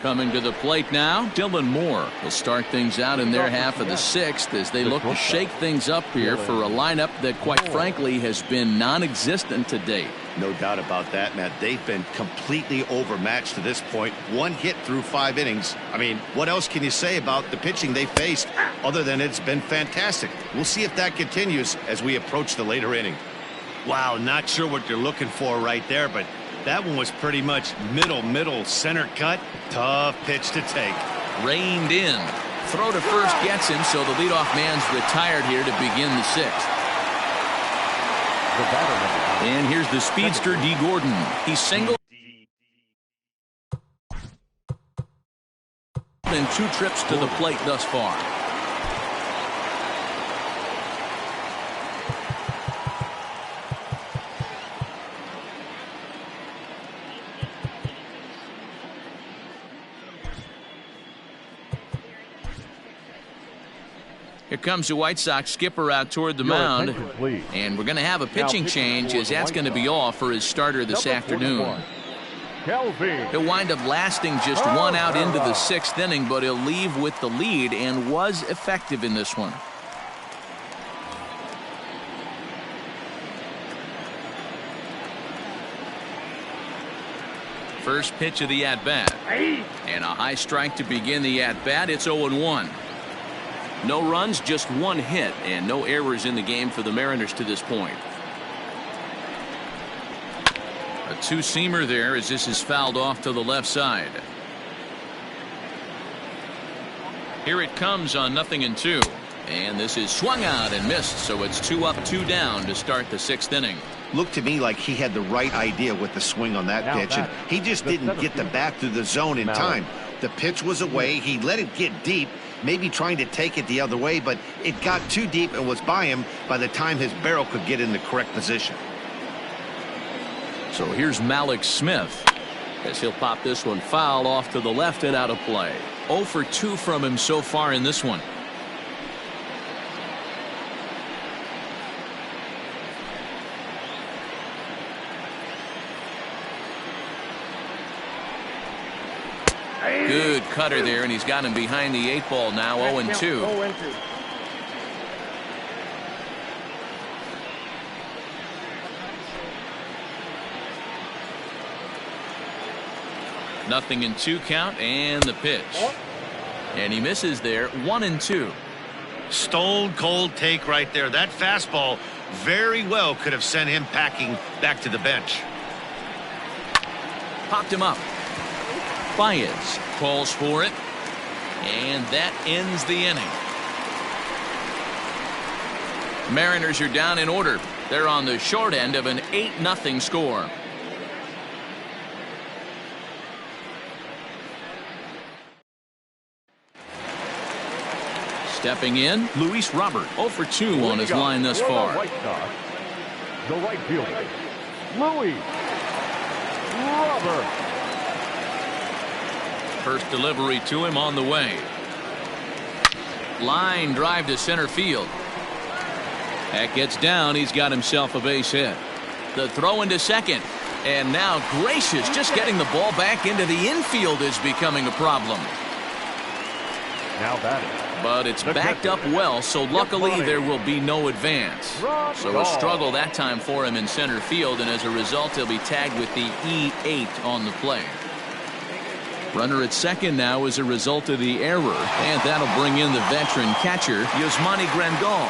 Coming to the plate now, Dylan Moore will start things out in their half of the 6th as they look to shake things up here for a lineup that, quite frankly, has been non-existent to date. No doubt about that, Matt. They've been completely overmatched to this point. One hit through 5 innings. I mean, what else can you say about the pitching they faced other than it's been fantastic? We'll see if that continues as we approach the later inning. Wow, not sure what you're looking for right there, but that one was pretty much middle, center cut. Tough pitch to take. Reined in. Throw to first gets him, so the leadoff man's retired here to begin the 6th. And here's the speedster, D. Gordon. He's singled in 2 trips to the plate thus far. Here comes the White Sox skipper out toward the mound. And we're going to have a pitching change, as that's going to be all for his starter this afternoon. He'll wind up lasting just 1 out into the 6th inning, but he'll leave with the lead and was effective in this one. First pitch of the at-bat. And a high strike to begin the at-bat. It's 0-1. No runs, just 1 hit, and no errors in the game for the Mariners to this point. A 2-seamer there as this is fouled off to the left side. Here it comes on 0-2. And this is swung out and missed, so it's 2 up, 2 down to start the 6th inning. Looked to me like he had the right idea with the swing on that pitch, and he just didn't get the bat through the zone in time. The pitch was away. He let it get deep, maybe trying to take it the other way, but it got too deep and was by him by the time his barrel could get in the correct position. So here's Malik Smith as he'll pop this one foul off to the left and out of play. 0 for 2 from him so far in this one. Good cutter there, and he's got him behind the 8 ball now. 0-2. Nothing in 2 count, and the pitch. And he misses there. 1-2. Stone cold take right there. That fastball very well could have sent him packing back to the bench. Popped him up. Baez calls for it, and that ends the inning. Mariners are down in order. They're on the short end of an 8-0 score. Stepping in, Luis Robert, 0 for 2 on his line thus far. The right fielder, Luis Robert. First delivery to him on the way. Line drive to center field. That gets down. He's got himself a base hit. The throw into second. And now gracious, just getting the ball back into the infield is becoming a problem. Now batting. But it's backed up well, so luckily there will be no advance. So a struggle that time for him in center field, and as a result he'll be tagged with the E8 on the play. Runner at second now as a result of the error, and that'll bring in the veteran catcher, Yasmani Grandal.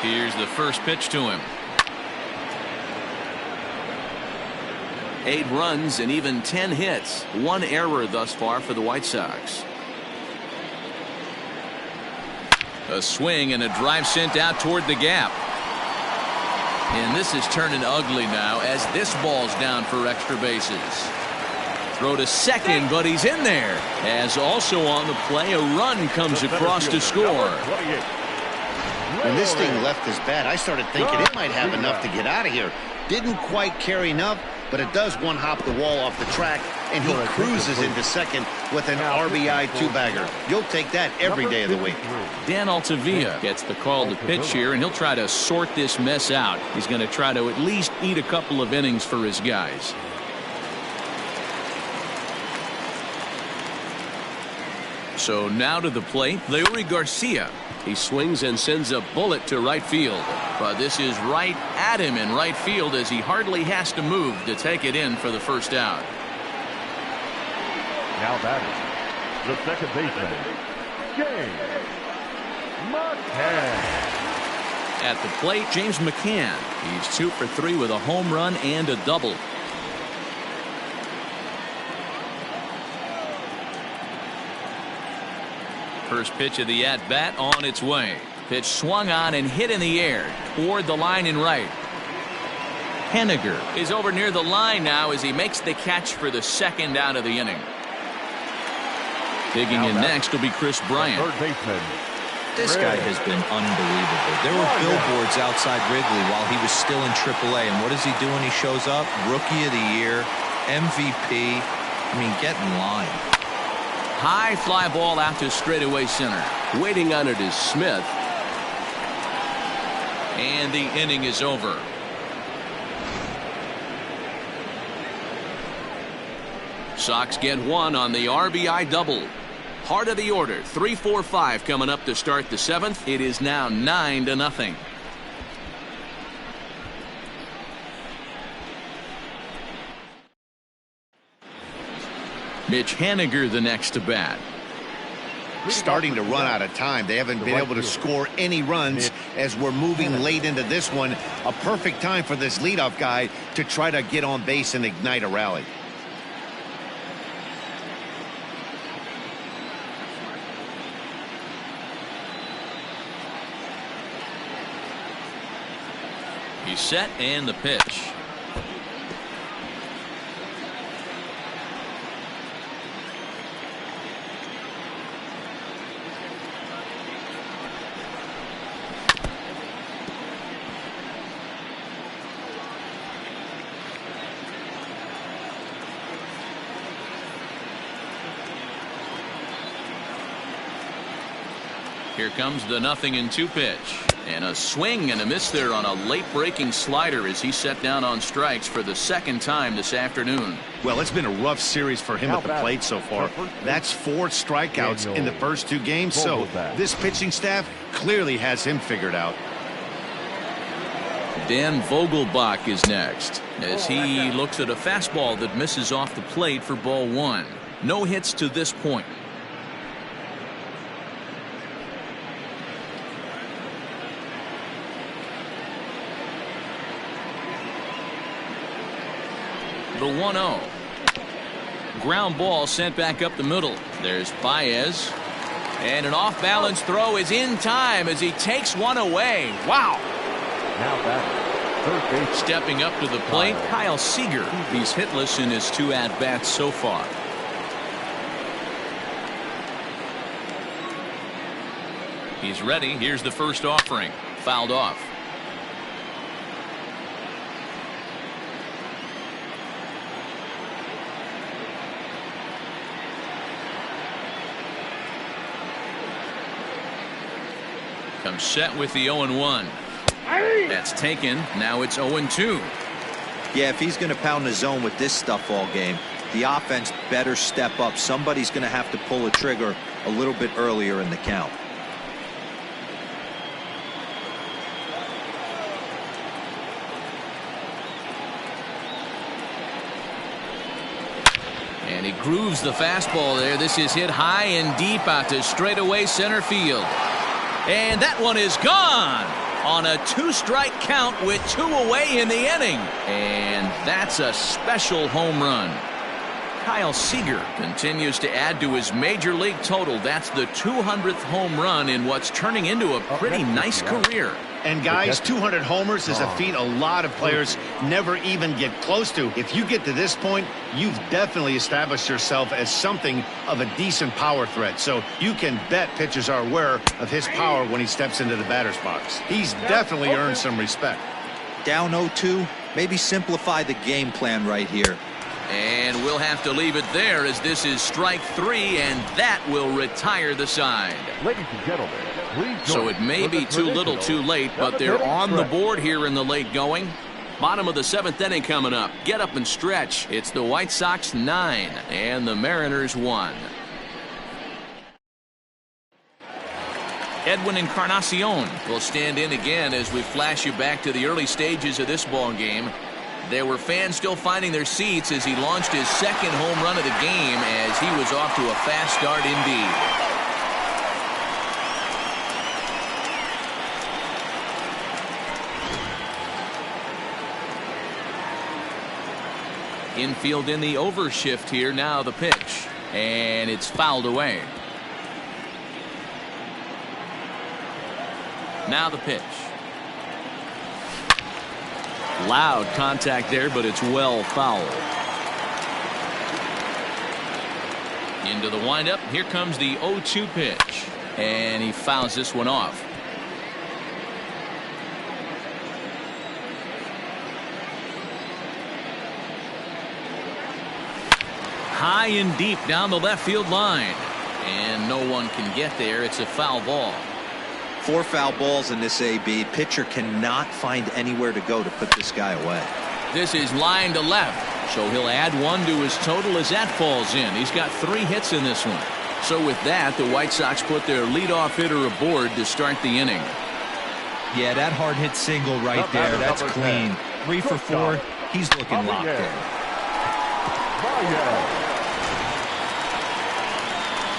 Here's the first pitch to him. 8 runs and even 10 hits. 1 error thus far for the White Sox. A swing and a drive sent out toward the gap. And this is turning ugly now as this ball's down for extra bases. Throw to second, but he's in there. As also on the play, a run comes across to score. When this thing left his bat, I started thinking it might have enough to get out of here. Didn't quite carry enough, but it does one hop the wall off the track, and he cruises into second with an RBI 2-bagger. You'll take that every day of the week. Dan Altavilla gets the call to pitch here, and he'll try to sort this mess out. He's going to try to at least eat a couple of innings for his guys. So now to the plate, Leury Garcia. He swings and sends a bullet to right field. But this is right at him in right field as he hardly has to move to take it in for the first out. Now batting, the second baseman, James McCann. At the plate, James McCann. He's 2 for 3 with a home run and a double. First pitch of the at-bat on its way. Pitch swung on and hit in the air toward the line in right. Henniger is over near the line now as he makes the catch for the second out of the inning. Digging in next will be Chris Bryant. Third baseman. This guy has been unbelievable. There were billboards outside Wrigley while he was still in AAA. And what does he do when he shows up? Rookie of the Year, MVP. I mean, get in line. High fly ball out to straightaway center. Waiting on it is Smith. And the inning is over. Sox get one on the RBI double. Heart of the order, 3-4-5 coming up to start the 7th. It is now 9-0. Mitch Henniger the next to bat. Starting to run out of time. They haven't been able to score any runs as we're moving late into this one. A perfect time for this leadoff guy to try to get on base and ignite a rally. He's set and the pitch. Here comes the 0-2 pitch. And a swing and a miss there on a late breaking slider as he set down on strikes for the second time this afternoon. Well, it's been a rough series for him at the plate so far. That's 4 strikeouts in the first 2 games. So this pitching staff clearly has him figured out. Dan Vogelbach is next as he looks at a fastball that misses off the plate for ball 1. No hits to this point. The 1-0. Ground ball sent back up the middle. There's Baez. And an off-balance throw is in time as he takes one away. Wow. Now back, third base. Stepping up to the plate, Kyle Seager. He's hitless in his 2 at-bats so far. He's ready. Here's the first offering. Fouled off. Comes set with the 0-1. That's taken. Now it's 0-2. Yeah, if he's going to pound the zone with this stuff all game, the offense better step up. Somebody's going to have to pull a trigger a little bit earlier in the count. And he grooves the fastball there. This is hit high and deep out to straightaway center field. And that one is gone on a 2-strike count with 2 away in the inning. And that's a special home run. Kyle Seager continues to add to his major league total. That's the 200th home run in what's turning into a pretty nice career. And guys, 200 homers is a feat a lot of players never even get close to. If you get to this point, you've definitely established yourself as something of a decent power threat. So you can bet pitchers are aware of his power when he steps into the batter's box. He's definitely earned some respect. Down 0-2, maybe simplify the game plan right here. And we'll have to leave it there as this is strike 3, and that will retire the side. Ladies and gentlemen, please so it may be too little too late, but they're on the board here in the late going. Bottom of the 7th inning coming up. Get up and stretch. It's the White Sox 9 and the Mariners 1. Edwin Encarnacion will stand in again as we flash you back to the early stages of this ball game. There were fans still finding their seats as he launched his second home run of the game as he was off to a fast start indeed. Infield in the overshift here. Now the pitch. And it's fouled away. Now the pitch. Loud contact there, but it's well fouled. Into the windup. Here comes the 0-2 pitch. And he fouls this one off. High and deep down the left field line. And no one can get there. It's a foul ball. 4 foul balls in this AB. Pitcher cannot find anywhere to go to put this guy away. This is line to left. So he'll add 1 to his total as that falls in. He's got 3 hits in this one. So with that, the White Sox put their leadoff hitter aboard to start the inning. Yeah, that hard hit single right there. That's clean. 3 for 4. He's looking locked in.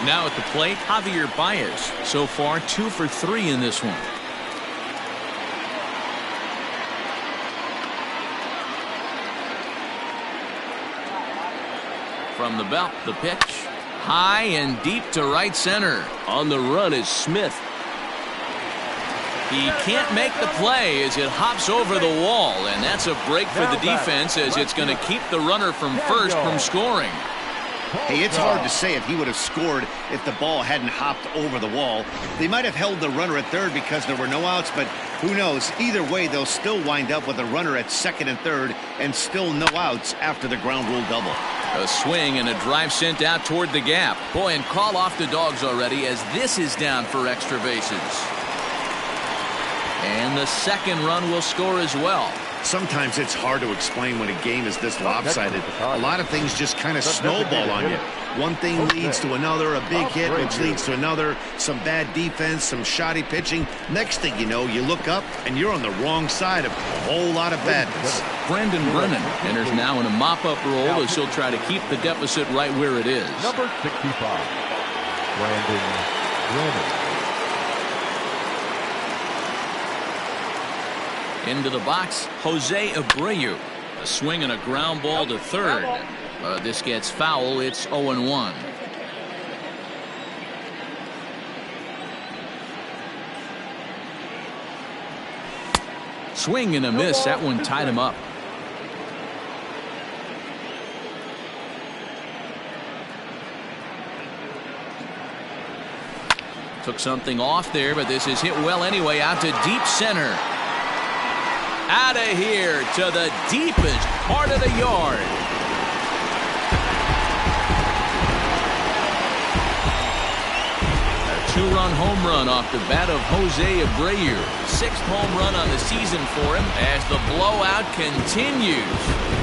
Now at the plate, Javier Baez. So far, 2 for 3 in this one. From the belt, the pitch. High and deep to right center. On the run is Smith. He can't make the play as it hops over the wall, and that's a break for the defense as it's going to keep the runner from first from scoring. Hey, it's hard to say if he would have scored if the ball hadn't hopped over the wall. They might have held the runner at third because there were no outs, but who knows? Either way, they'll still wind up with a runner at second and third and still no outs after the ground rule double. A swing and a drive sent out toward the gap. Boy, and call off the dogs already as this is down for extra bases. And the second run will score as well. Sometimes it's hard to explain when a game is this lopsided. A lot of things just kind of snowball on you. One thing leads to another, a big hit, which leads to another, some bad defense, some shoddy pitching. Next thing you know, you look up and you're on the wrong side of a whole lot of badness. Brandon Brennan enters now in a mop-up role as he'll try to keep the deficit right where it is. Number 65, Brandon Brennan. Into the box, Jose Abreu. A swing and a ground ball to third. This gets foul. It's 0-1. Swing and a miss. That one tied him up. Took something off there, but this is hit well anyway. Out to deep center. Out of here to the deepest part of the yard. A 2-run home run off the bat of Jose Abreu. 6th home run on the season for him as the blowout continues.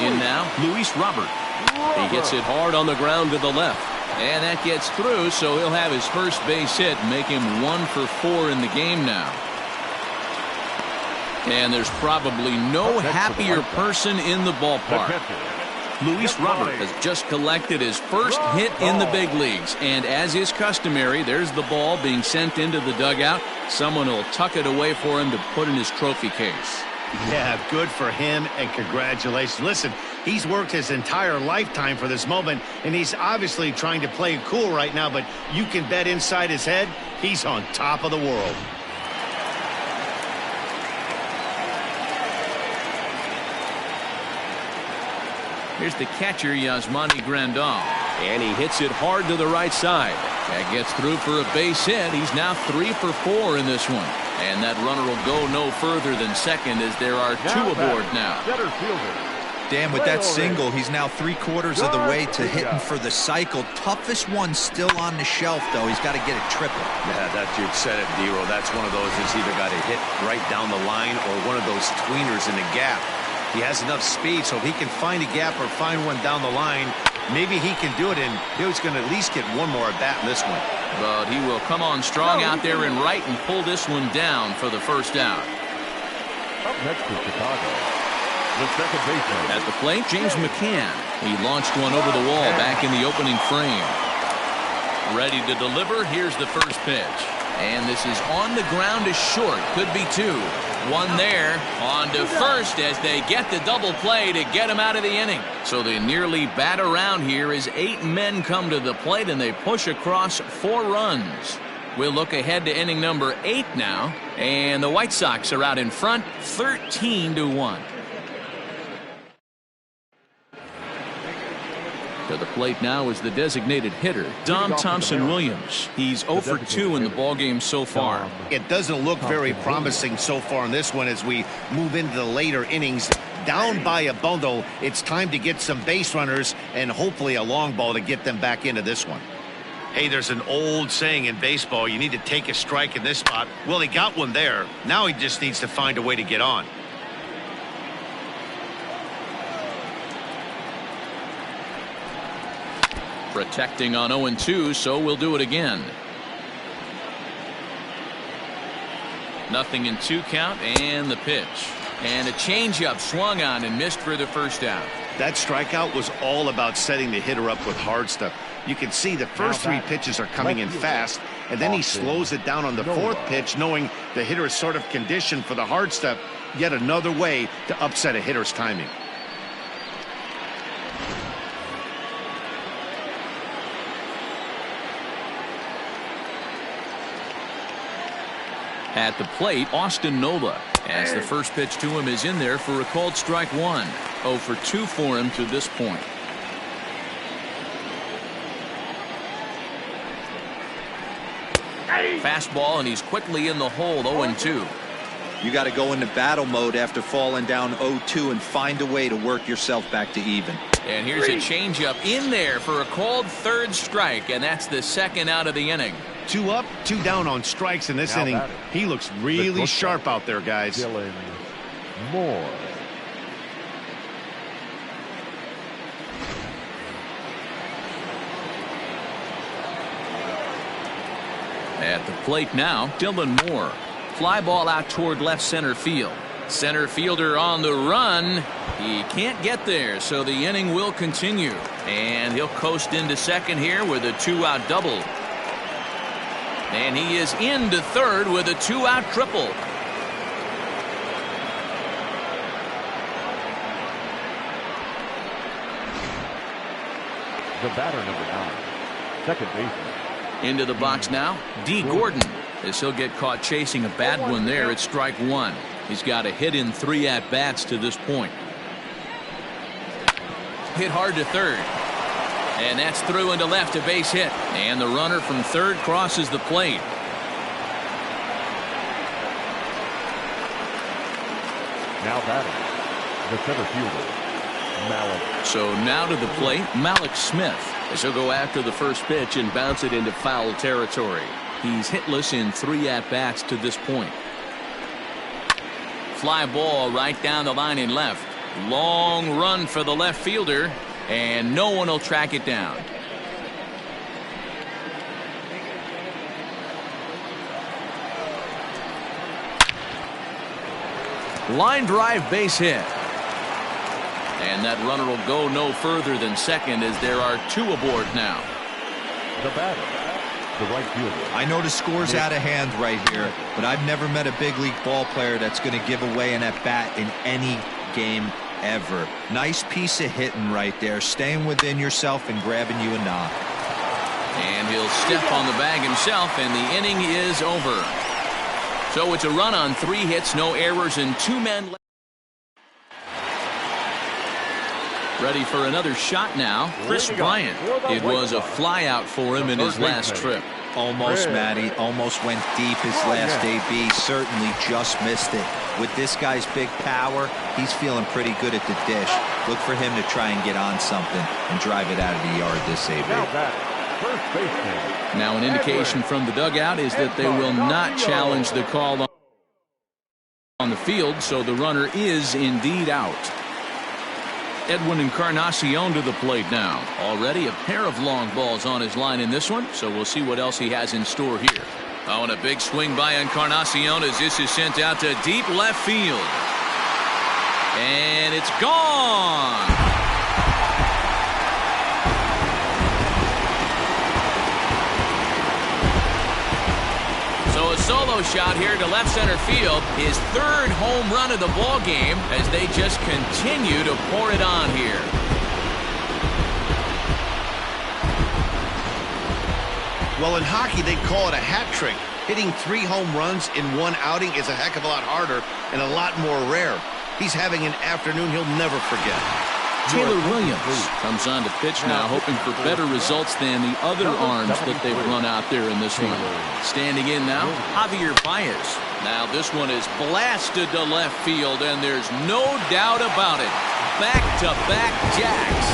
In now, Luis Robert. He hits it hard on the ground to the left. And that gets through, so he'll have his first base hit, make him 1 for 4 in the game now. And there's probably no happier person in the ballpark. Luis Robert has just collected his first hit in the big leagues. And as is customary, there's the ball being sent into the dugout. Someone will tuck it away for him to put in his trophy case. Yeah, good for him, and congratulations. Listen, he's worked his entire lifetime for this moment, and he's obviously trying to play it cool right now, but you can bet inside his head, he's on top of the world. Here's the catcher, Yasmani Grandal, and he hits it hard to the right side. That gets through for a base hit. He's now 3 for 4 in this one. And that runner will go no further than second as there are 2 aboard now. Center fielder. Dan, with that single, he's now 3/4 of the way to hitting for the cycle. Toughest one still on the shelf, though. He's got to get a triple. Yeah, that you said it, D-Roll. That's one of those that's either got to hit right down the line or one of those tweeners in the gap. He has enough speed, so if he can find a gap or find one down the line, maybe he can do it, and he's going to at least get one more at bat in this one. But he will come on strong out there in right and pull this one down for the first out. Up next to Chicago, the second baseman. At the plate, James McCann. He launched one over the wall back in the opening frame. Ready to deliver. Here's the first pitch. And this is on the ground is short. Could be 2. One there. On to first as they get the double play to get him out of the inning. So they nearly bat around here as 8 men come to the plate and they push across 4 runs. We'll look ahead to inning number 8 now. And the White Sox are out in front 13-1. To the plate now is the designated hitter, Dom Thompson-Williams. He's 0 for 2 in the ballgame so far. It doesn't look very promising so far in this one as we move into the later innings. Down by a bundle, it's time to get some base runners and hopefully a long ball to get them back into this one. Hey, there's an old saying in baseball, you need to take a strike in this spot. Well, he got one there. Now he just needs to find a way to get on. Protecting on 0-2, so we'll do it again. Nothing in 2 count, and the pitch. And a changeup swung on and missed for the first out. That strikeout was all about setting the hitter up with hard stuff. You can see the first 3 pitches are coming in fast, and then he slows it down on the 4th pitch, knowing the hitter is sort of conditioned for the hard stuff. Yet another way to upset a hitter's timing. At the plate, Austin Nola, as the first pitch to him is in there for a called strike 1. 0 for 2 for him to this point. Fastball, and he's quickly in the hole. 0-2. You got to go into battle mode after falling down 0-2 and find a way to work yourself back to even. And here's a changeup in there for a called 3rd strike, and that's the 2nd out of the inning. 2 up, 2 down on strikes in this inning. He looks really sharp out there, guys. Dylan Moore. At the plate now, Dylan Moore. Fly ball out toward left center field. Center fielder on the run. He can't get there, so the inning will continue. And he'll coast into second here with a 2-out double. And he is into 3rd with a 2-out triple. The batter, number 9, second baseman. Into the box now, D. Gordon, as he'll get caught chasing a bad one there at strike 1. He's got a hit in 3 at-bats to this point. Hit hard to 3rd. And that's through into left, a base hit. And the runner from 3rd crosses the plate. Now batting, the center fielder, Malik. So now to the plate, Malik Smith, as he'll go after the first pitch and bounce it into foul territory. He's hitless in 3 at-bats to this point. Fly ball right down the line in left. Long run for the left fielder, and no one will track it down. Line drive base hit. And that runner will go no further than second as there are 2 aboard now. The batter, the right fielder. I know the score's out of hand right here, but I've never met a big league ball player that's going to give away an at-bat in any game ever. Nice piece of hitting right there, staying within yourself and grabbing you a knock. And he'll step on the bag himself, and the inning is over. So it's a run on 3 hits, no errors, and 2 men left. Ready for another shot now. Chris Bryant. It was a flyout for him in his last trip. Almost, Matty. Almost went deep his last AB. Certainly just missed it. With this guy's big power, he's feeling pretty good at the dish. Look for him to try and get on something and drive it out of the yard this AB. Now an indication from the dugout is that they will not challenge the call on the field, so the runner is indeed out. Edwin Encarnacion to the plate now. Already a pair of long balls on his line in this one, so we'll see what else he has in store here. Oh, and a big swing by Encarnacion as this is sent out to deep left field. And it's gone. So a solo shot here to left center field. His third home run of the ball game as they just continue to pour it on here. Well, in hockey, they call it a hat trick. Hitting 3 home runs in one outing is a heck of a lot harder and a lot more rare. He's having an afternoon he'll never forget. Taylor Williams comes on to pitch now, hoping for better results than the other arms that they've run out there in this one. Standing in now, Javier Baez. Now this one is blasted to left field, and there's no doubt about it. Back-to-back jacks.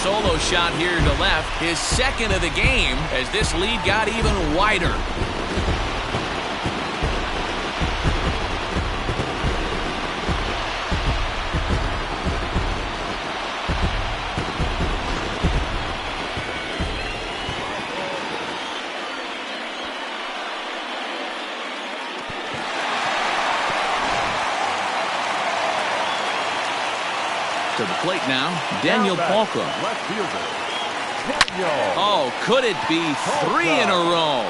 Solo shot here to left, his second of the game, as this lead got even wider. To the plate now, Daniel Palka. Oh, could it be 3 in a row?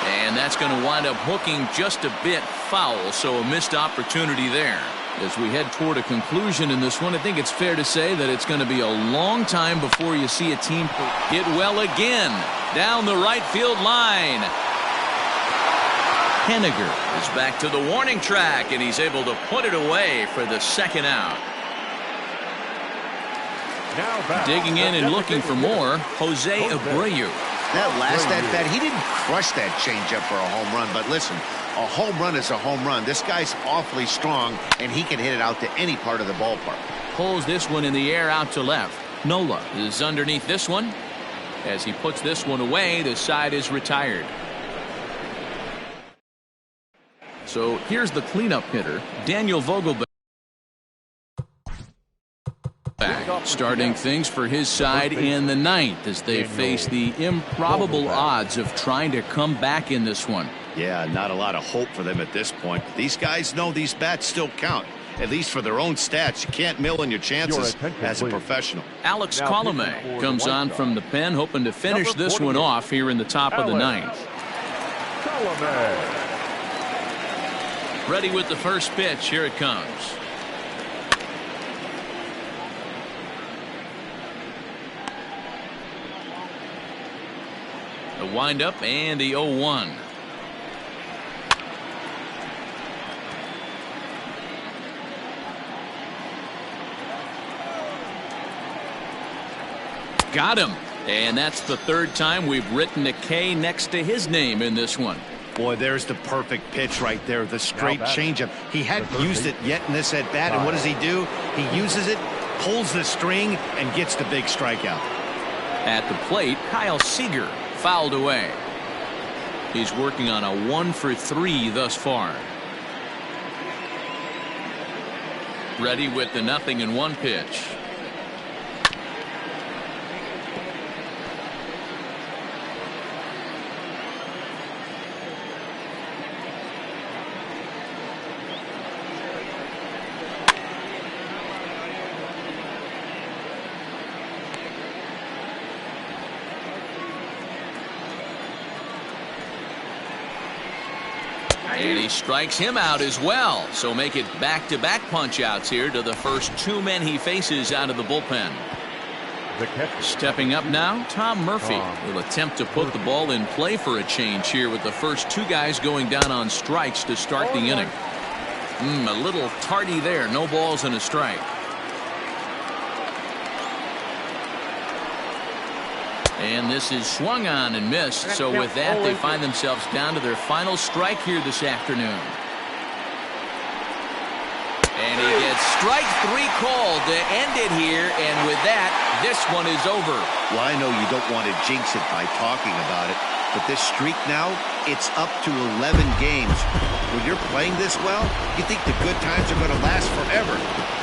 And that's going to wind up hooking just a bit foul, so a missed opportunity there. As we head toward a conclusion in this one, I think it's fair to say that it's going to be a long time before you see a team hit well again down the right field line. Henniger is back to the warning track, and he's able to put it away for the second out. Digging in and looking for more, Jose Abreu. That last at-bat, he didn't crush that changeup for a home run, but listen, a home run is a home run. This guy's awfully strong, and he can hit it out to any part of the ballpark. Pulls this one in the air out to left. Nola is underneath this one. As he puts this one away, the side is retired. So here's the cleanup hitter, Daniel Vogelbach. Starting things for his side in the ninth as they face the improbable odds of trying to come back in this one. Yeah, not a lot of hope for them at this point. These guys know these bats still count, at least for their own stats. You can't mill in your chances as a professional. Alex Colomé comes on from the pen, hoping to finish this one off here in the top of the ninth. Ready with the first pitch. Here it comes. The windup and the 0-1. Got him. And that's the third time we've written a K next to his name in this one. Boy, there's the perfect pitch right there, the straight changeup. He hadn't used it yet in this at-bat, and what does he do? He uses it, pulls the string, and gets the big strikeout. At the plate, Kyle Seager fouled away. He's working on a 1-for-3 thus far. Ready with the 0-1 pitch. And he strikes him out as well. So make it back-to-back punch-outs here to the first 2 men he faces out of the bullpen. the catcher. Stepping up now, Tom Murphy will attempt to put the ball in play for a change here with the first two guys going down on strikes to start the inning. A little tardy there. No balls and a strike. And this is swung on and missed. So with that, they find themselves down to their final strike here this afternoon. And he gets strike three called to end it here. And with that, this one is over. Well, I know you don't want to jinx it by talking about it, but this streak now, it's up to 11 games. When you're playing this well, you think the good times are going to last forever.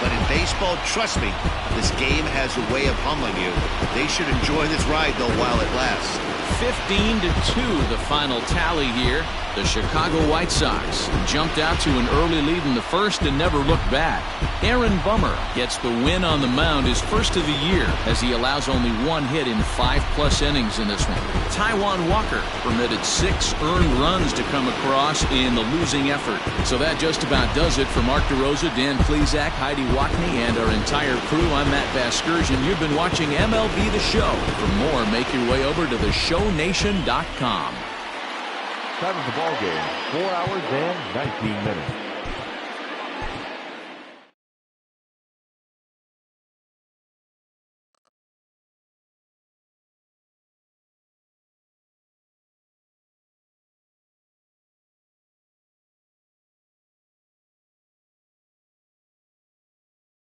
But in baseball, trust me, this game has a way of humbling you. They should enjoy this ride, though, while it lasts. 15-2, the final tally here. The Chicago White Sox jumped out to an early lead in the first and never looked back. Aaron Bummer gets the win on the mound, his first of the year, as he allows only one hit in 5+ innings in this one. Taijuan Walker permitted 6 earned runs to come across in the losing effort. So that just about does it for Mark DeRosa, Dan Plesac, Heidi Watney, and our entire crew. I'm Matt Vasgersian. You've been watching MLB The Show. For more, make your way over to theshownation.com. Time of the ball game, 4 hours and 19 minutes.